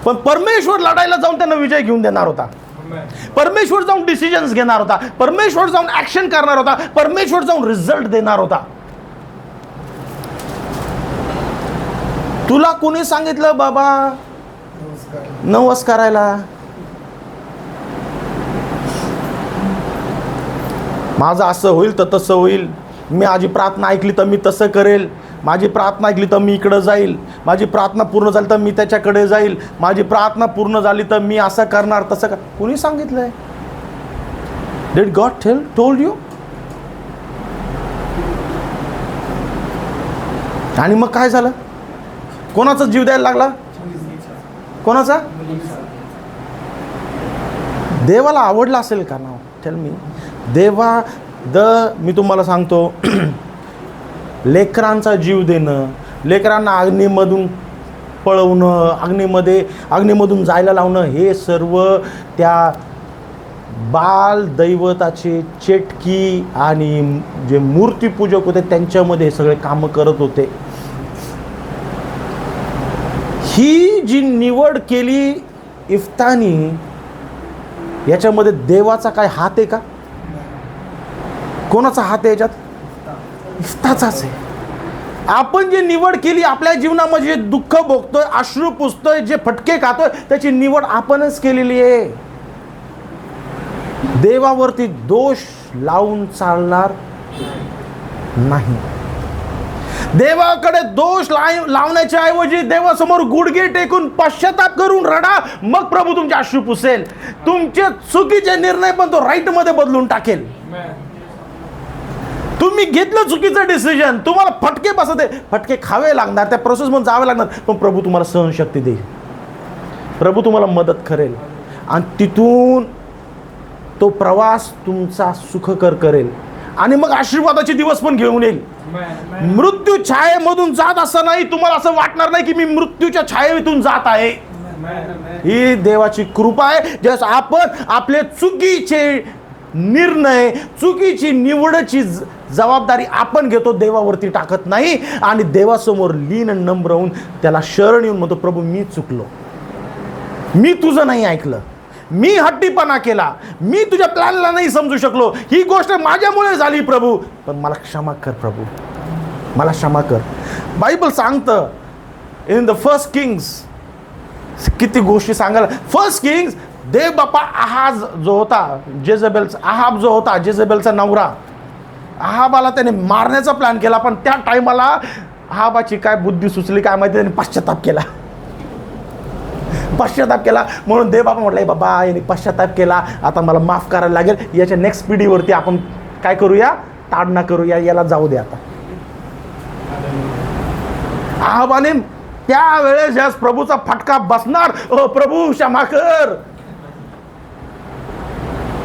पण परमेश्वर लढायला जाऊन त्यांना विजय घेऊन देणार होता. परमेश्वर जाऊन डिसिजन्स घेणार होता. परमेश्वर जाऊन ऍक्शन करणार होता. परमेश्वर जाऊन रिझल्ट देणार होता. तुला कोणी सांगितलं बाबा नवस करायला? माझं असं होईल तर तसं होईल. माझी प्रार्थना ऐकली तर मी तसं करेल. माझी प्रार्थना ऐकली तर मी इकडं जाईल. माझी प्रार्थना पूर्ण झाली तर मी त्याच्याकडे जाईल. माझी प्रार्थना पूर्ण झाली तर मी असं करणार तसं कर. कोणी सांगितलंय? Did God told you? आणि मग काय झालं? कोणाचा जीव द्यायला लागला? कोणाचा? देवाला आवडला असेल का ना? Tell me. मी तुम्हाला सांगतो, लेकरांचा जीव देणं, लेकरांना अग्नीमधून पळवणं, अग्नीमधून जायला लावणं, हे सर्व त्या बाल दैवताचे चेटकी आणि जे मूर्तीपूजक होते त्यांच्यामध्ये सगळे कामं करत होते. ही जी निवड केली इफ्तानी, याच्यामध्ये देवाचा काय हात आहे का? कोणाचा हात आहे याच्यात? इफ्ताचाच आहे. आपण जी निवड केली, आपल्या जीवनामध्ये जे दुःख भोगतोय, अश्रू पुसतोय, जे फटके खातोय, त्याची निवड आपणच केलेली आहे. देवावरती दोष लावून चालणार नाही. देवाकडे दोष लावण्याच्या ऐवजी देवासमोर गुडघे टेकून पश्चाताप करून रडा, मग प्रभू तुमचे अश्रू पुसेल. तुमचे चुकीचे निर्णय पण तो राईट मध्ये बदलून टाकेल. तुम्ही घेतलं चुकीचं डिसिजन, तुम्हाला फटके बसत आहे, फटके खावे लागणार, त्या प्रोसेसमध्ये जावे लागणार, पण प्रभू तुम्हाला सहनशक्ती देईल. प्रभू तुम्हाला मदत करेल आणि तिथून तो प्रवास तुमचा सुखकर करेल आणि मग आशीर्वादाचे दिवस पण घेऊन येईल. मृत्यू छायेमधून जात असं नाही, तुम्हाला असं वाटणार नाही की मी मृत्यूच्या छायेतून जात आहे. ही देवाची कृपा आहे. जस आपण आपले चुकीचे निर्णय, चुकीची निवडची जबाबदारी आपण घेतो, देवावरती टाकत नाही आणि देवासमोर लीन नम्र होऊन त्याला शरण येऊन म्हणतो, प्रभू मी चुकलो, मी तुझं नाही ऐकलं, मी हट्टीपणा केला, मी तुझ्या प्लॅनला नाही समजू शकलो, ही गोष्ट माझ्यामुळे झाली प्रभू, पण मला क्षमा कर प्रभू, मला क्षमा कर. बायबल सांगतं इन द फर्स्ट किंग्स, किती गोष्टी सांगायला. फर्स्ट किंग्स, देव बापा आहाज जो होता, जेजेबेलचा आहाब जो होता, जेजेबेलचा नवरा, आहाबाला त्याने मारण्याचा प्लॅन केला, पण त्या टायमाला आहाबाची काय बुद्धी सुचली काय माहिती, त्याने पश्चाताप केला. पश्चाताप केला म्हणून देव बाबा म्हटलं, बाबा याने पश्चाताप केला, आता मला माफ करायला लागेल, याच्या नेक्स्ट पिढीवरती आपण काय करूया, ताडना करूया, याला जाऊ दे. आता आहाबाने त्यावेळेस ज्यास प्रभूचा फटका बसणार, ओ प्रभू क्षमा कर,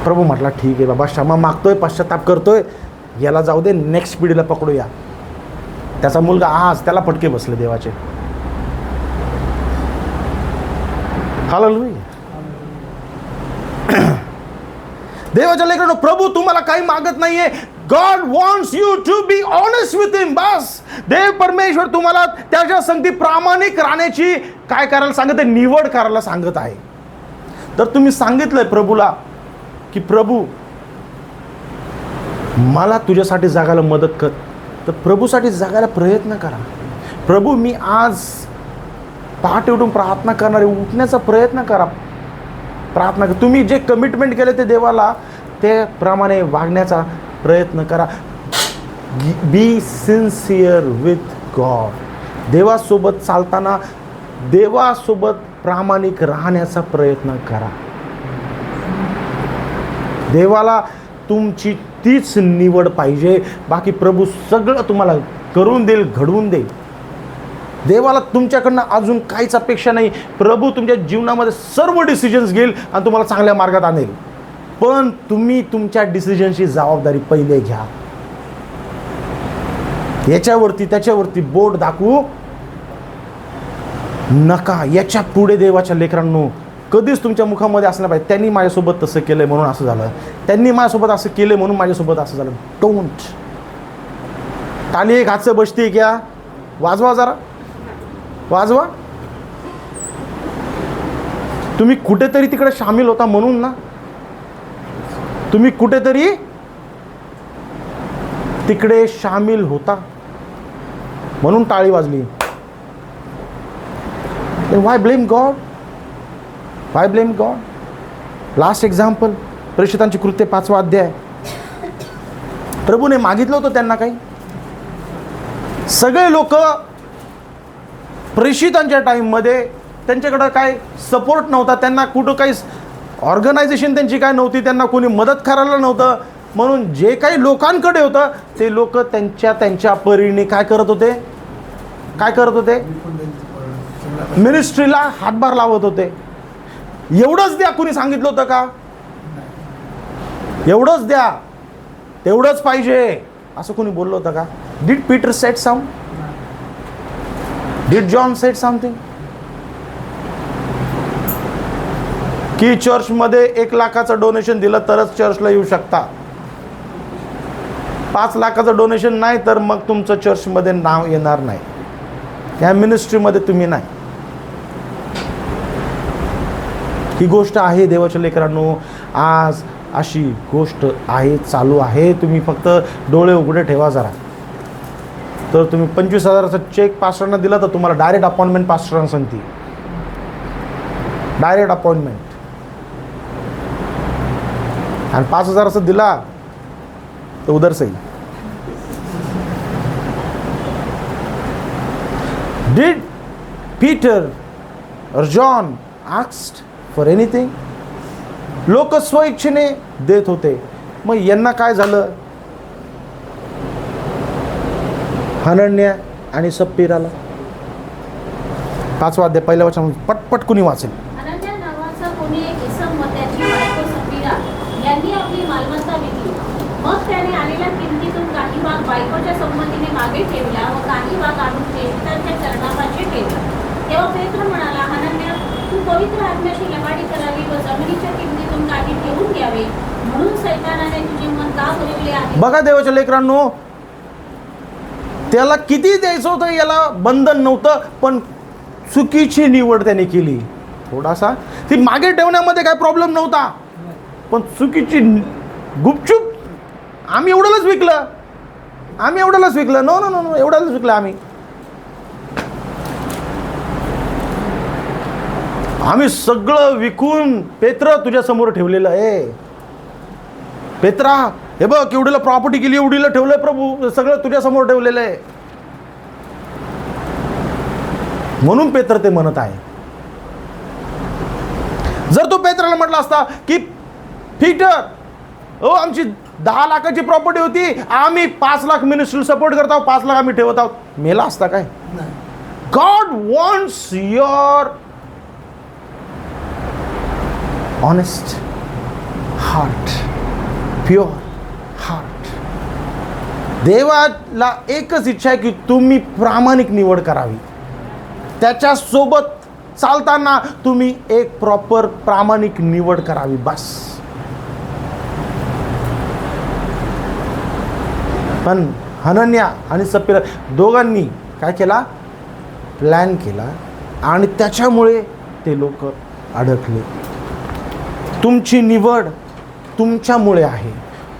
प्रभू म्हटला ठीक आहे बाबा, क्षमा मागतोय, पश्चाताप करतोय, याला जाऊ दे, नेक्स्ट पिढीला पकडूया. त्याचा मुलगा आज, त्याला फटके बसले देवाचे. हालेलुया. देवाच्या लेकरांनो, प्रभू तुम्हाला काही मागत नाहीये. God wants you to be honest with him. बस देव परमेश्वर तुम्हाला त्याच्या संगती प्रामाणिक राहण्याची काय करायला सांगत आहे, निवड करायला सांगत आहे. तर तुम्ही सांगितलंय प्रभूला की प्रभू मला तुझ्यासाठी जगायला मदत कर, तर प्रभूसाठी जगायला प्रयत्न करा. प्रभू मी आज पहाटे उठून प्रार्थना करणारे, उठण्याचा प्रयत्न करा, प्रार्थना करा. तुम्ही जे कमिटमेंट केले ते देवाला, त्याप्रमाणे वागण्याचा प्रयत्न करा. बी सिन्सिअर विथ गॉड. देवासोबत चालताना देवासोबत प्रामाणिक राहण्याचा प्रयत्न करा. देवाला तुमची तीच निवड पाहिजे, बाकी प्रभू सगळं तुम्हाला करून देईल, घडवून देईल. देवाला तुमच्याकडनं अजून काहीच अपेक्षा नाही. प्रभू तुमच्या जीवनामध्ये सर्व डिसिजन्स घेईल आणि तुम्हाला चांगल्या मार्गात आणेल, पण तुम्ही तुमच्या डिसिजनची जबाबदारी पहिले घ्या. याच्यावरती त्याच्यावरती बोट दाखवू नका. याच्या पुढे देवाच्या लेकरांनो कधीच तुमच्या मुखामध्ये असलं पाहिजे, त्यांनी माझ्यासोबत तसं केलंय म्हणून असं झालं, त्यांनी माझ्यासोबत असं केलं म्हणून माझ्यासोबत असं झालं. डोंट. टाली एक हातचं बसते क्या, वाजवा जरा, वाजवा. तुम्ही कुठेतरी तिकडे सामील होता म्हणून ना, तुम्ही कुठेतरी तिकडे सामील होता म्हणून टाळी वाजली. व्हाय ब्लेम गॉड, व्हाय ब्लेम गॉड. लास्ट एक्झाम्पल, प्रेषितांची कृत्य 5वा अध्याय. प्रभूने मागितलं होतं त्यांना काही, सगळे लोक प्रेषितांच्या टाईममध्ये त्यांच्याकडं काय सपोर्ट नव्हता, त्यांना कुठं काही ऑर्गनायझेशन त्यांची काय नव्हती, त्यांना कोणी मदत करायला नव्हतं, म्हणून जे काही लोकांकडे होतं ते लोक त्यांच्या परीने काय करत होते, काय करत होते, मिनिस्ट्रीला हातभार लावत होते. एवढंच द्या कुणी सांगितलं होतं का, एवढंच द्या, तेवढंच पाहिजे असं कोणी बोललं होतं का? Did Peter said some, did John said something की चर्चमध्ये 1 लाखाचं डोनेशन दिलं तरच चर्चला येऊ शकता. 5 लाखाचं डोनेशन नाही तर मग तुमचं चर्चमध्ये नाव येणार नाही, या मिनिस्ट्रीमध्ये तुम्ही नाही. ही गोष्ट आहे देवाच्या लेकरांनो, आज अशी गोष्ट आहे, चालू आहे. तुम्ही फक्त डोळे उघडे ठेवा जरा. तर तुम्ही 25,000चा चेक पास्टरांना दिला तर तुम्हाला डायरेक्ट अपॉइंटमेंट पास्टरांना सांगते, डायरेक्ट अपॉइंटमेंट. आणि 5,000चा दिला तर उधर सही. Did Peter or John asked for anything? लोक स्वइच्छेने देत होते. मग यांना काय झालं? हनन्या आणि सप्पीराला. 5वा अध्याय पहिल्या वचन पटपट कुणी वाचेल. अनन्या नावाचा कोणी एक इसम व त्याची बायको सप्पीरा यांनी आपली मालमत्ता विकली. मग त्याने आलेल्या किमतीतून काही भाग बायकोच्या संमतीने मागे ठेवला व काही भाग आणून त्यांच्या चरणापाशी ठेवला. तेव्हा पेत्र म्हणाला, हनन्या, तू पवित्र आत्म्याशी लबाडी करावी व जमिनीच्या किमतीतून काही ठेवून घ्यावे, म्हणून सैतानाने तुझे मन का भरवले आहे? बघा देवाच्या लेकरांनो, त्याला किती द्यायचं होतं याला बंधन नव्हतं, पण चुकीची निवड त्याने केली. थोडासा ती मागे ठेवण्यामध्ये काय प्रॉब्लेम नव्हता, पण चुकीची गुपचूप आम्ही एवढंच विकलं, नो नो नो नो एवढंच विकलं आम्ही सगळं विकून पेत्र तुझ्या समोर ठेवलेलं आहे. पेत्रा, हे बघ एवढीला प्रॉपर्टी केली, एवढीला ठेवलंय प्रभू, सगळं तुझ्या समोर ठेवलेलं आहे. म्हणून पेत्र ते म्हणत आहे. जर तो पेत्राला म्हटला असता की पीटर, आमची 10 लाखाची प्रॉपर्टी होती, आम्ही 5 लाख मिनिस्ट्री सपोर्ट करत आहोत, 5 लाख आम्ही ठेवत आहोत, मेला असता काय? God wants your honest heart, pure heart. देवाला एकच इच्छा आहे की तुम्ही प्रामाणिक निवड करावी. त्याच्यासोबत चालताना तुम्ही एक प्रॉपर प्रामाणिक निवड करावी, बस. पण हनन्या आणि सप्पीरा दोघांनी काय केला? प्लॅन केला आणि त्याच्यामुळे ते लोक अडकले. तुमची निवड तुमच्यामुळे आहे,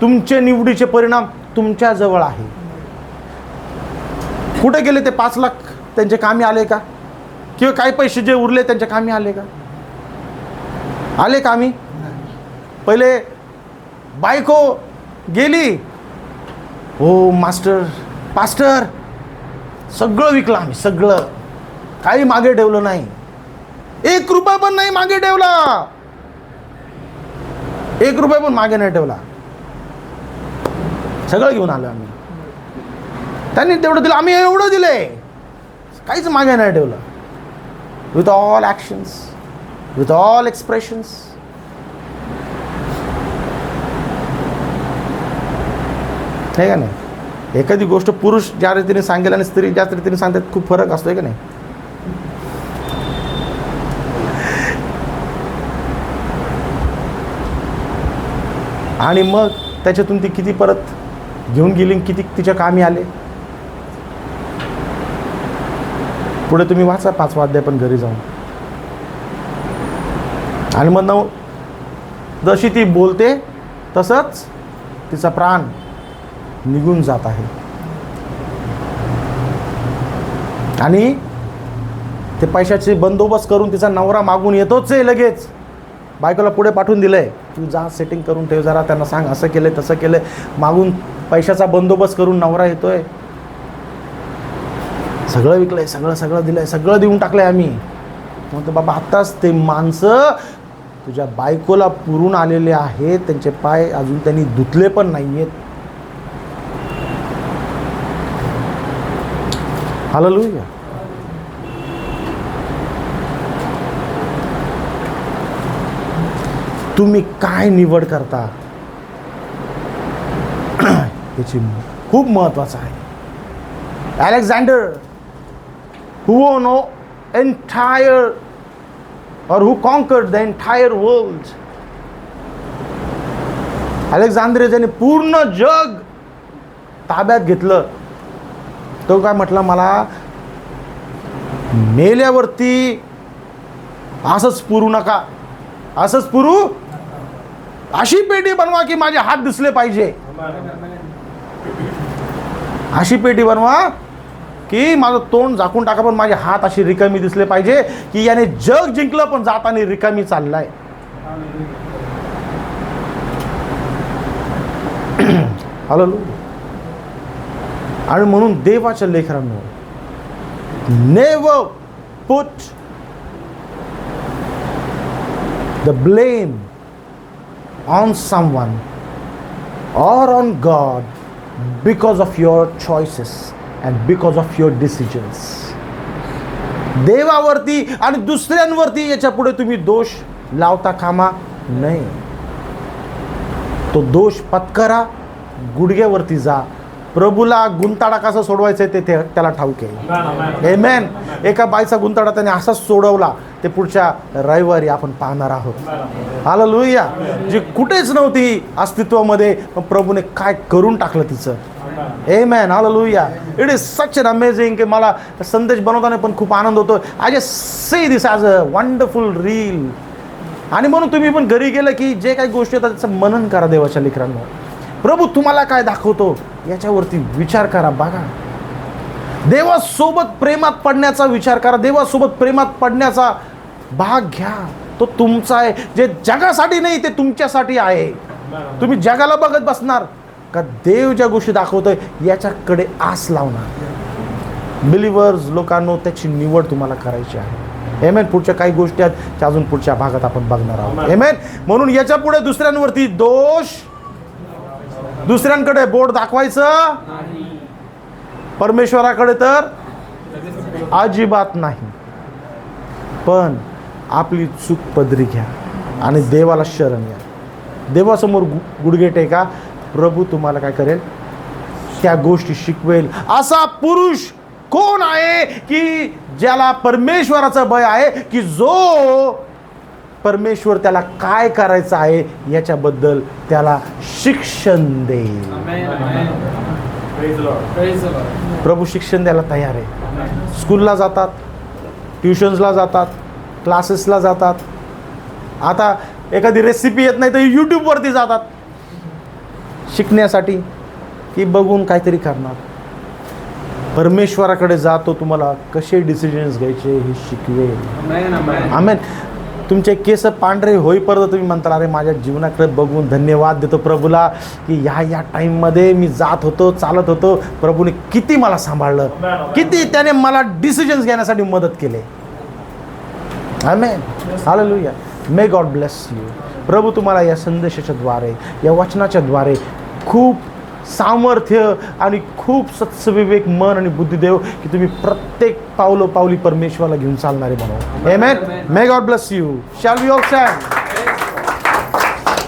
तुमचे निवडीचे परिणाम तुमच्याजवळ आहे. कुठे गेले ते 5 लाख? त्यांचे कामी आले का? किंवा काही पैसे जे उरले त्यांच्या कामी आले का? आले कामी? पहिले बायको गेली, हो पास्टर सगळं विकलं आम्ही, सगळं, काही मागे ठेवलं नाही, 1 रुपया पण नाही मागे ठेवला, 1 रुपया पण मागे नाही ठेवला, सगळं घेऊन आलो आम्ही. त्यांनी तेवढं दिलं, आम्ही एवढं दिले, काहीच मागे नाही ठेवलं. With all actions, with all expressions. आहे का नाही? एखादी गोष्ट पुरुष ज्या रीतीने सांगेल आणि स्त्री ज्या रीतीने सांगतात खूप फरक असतो, आहे का नाही? आणि मग त्याच्यातून ती किती परत घेऊन गेली, किती तिच्या कामी आले. पुढे तुम्ही वाचा 5वा अध्याय पण घरी जाऊन. आणि मग जशी ती बोलते तसंच तिचा प्राण निघून जात आहे. आणि ते पैशाचे बंदोबस्त करून तिचा नवरा मागून येतोच आहे लगेच. बायकोला पुढे पाठवून दिलंय, तू जा सेटिंग करून ठेव, जरा त्यांना सांग असं केलंय तसं केलंय. मागून पैशाचा बंदोबस्त करून नवरा येतोय. सगळं विकलंय, सगळं दिलंय, सगळं देऊन टाकलंय आम्ही. म्हणतो बाबा आत्ताच ते माणसं तुझ्या बायकोला पुरून आलेले आहेत, त्यांचे पाय अजून त्यांनी धुतले पण नाहीयेत. हालेलुया. तुम्ही काय निवड करता याची खूप महत्वाचं आहे. Alexander, who know entire or who conquered the entire world. अलेक्झांद्रिया ज्याने पूर्ण जग ताब्यात घेतलं, तो काय म्हटलं, मला मेल्यावरती असंच पुरू नका, असंच पुरू, अशी पेटी बनवा की माझे हात दिसले पाहिजे, अशी पेटी बनवा की माझं तोंड झाकून टाका पण माझे हात अशी रिकामी दिसले पाहिजे की याने जग जिंकलं पण जाताना रिकामी चाललाय. हालेलुया. आणि म्हणून देवाच्या लेकरांनो, never put the blame on someone or on God because of your choices and because of your decisions. देवावरती आणि दुसऱ्यांवरती याच्या पुढे तुम्ही दोष लावता कामा नाही. तो दोष पत्करा, गुडघ्यावरती जा. प्रभूला गुंताडा कसा सोडवायचा ते त्याला ठाऊक आहे. आमेन. एका बाईचा गुंताडा त्याने असाच सोडवला, ते पुढच्या रविवारी आपण पाहणार आहोत. हालेलुया. जी कुठेच नव्हती अस्तित्वामध्ये, पण प्रभूने काय करून टाकलं तिचं. आमेन. हालेलुया. It is such an amazing की मला संदेश बनवताना पण खूप आनंद होतो. I just see this as a wonderful reel. आणि म्हणून तुम्ही पण घरी गेलं की जे काही गोष्टी होतात त्याचं मनन करा देवाच्या लेकरांनो. प्रभू तुम्हाला काय दाखवतो याच्यावरती विचार करा. बघा, देवासोबत प्रेमात पडण्याचा विचार करा. देवासोबत प्रेमात पडण्याचा भाग घ्या. तो तुमचा आहे. जे जगासाठी नाही ते तुमच्यासाठी आहे. तुम्ही जगाला बघत बसणार का देव ज्या गोष्टी दाखवतोय याच्याकडे आस लावणार. बिलिव्हर्स लोकांनो, त्याची निवड तुम्हाला करायची आहे. आमेन. पुढच्या काही गोष्टी आहेत त्या अजून पुढच्या भागात आपण बघणार आहोत. आमेन. म्हणून याच्या पुढे दुसऱ्यांवरती दोष, दुसऱ्यांकडे बोट दाखवायचं परमेश्वराकडे तर अजिबात नाही. पण आपली चूक पदरी घ्या आणि देवाला शरण या. देवासमोर गुडघे टेका. प्रभू तुम्हाला काय करेल, त्या गोष्टी शिकवेल. असा पुरुष कोण आहे की ज्याला परमेश्वराचं भय आहे, की जो परमेश्वर त्याला काय करायचं आहे याच्याबद्दल त्याला शिक्षण देईल. प्रभू शिक्षण द्यायला तयार आहे. स्कूलला जातात, ट्युशन्सला जातात, क्लासेसला जातात. आता एखादी रेसिपी येत नाही तर यूट्यूबवरती जातात शिकण्यासाठी, की बघून काहीतरी करणार. परमेश्वराकडे जातो, तुम्हाला कसे डिसिजन्स घ्यायचे हे शिकवेल. आमेन. तुमचे केस पांढरे होईपर्यंत तुम्ही म्हणता, अरे माझ्या जीवनाकडे बघून धन्यवाद देतो प्रभूला की या टाईममध्ये मी जात होतो, चालत होतो, प्रभूने किती मला सांभाळलं, किती त्याने मला डिसिजन्स घेण्यासाठी मदत केली. आमेन. हालेलुया. May God bless you. प्रभू तुम्हाला या संदेशाच्या द्वारे, या वचनाच्या द्वारे खूप सामर्थ्य आणि खूप सत्सविवेक मन आणि बुद्धी देव की तुम्ही प्रत्येक पावली परमेश्वराला घेऊन चालणारे बनवा. आमेन. May God bless you. Shall we all stand.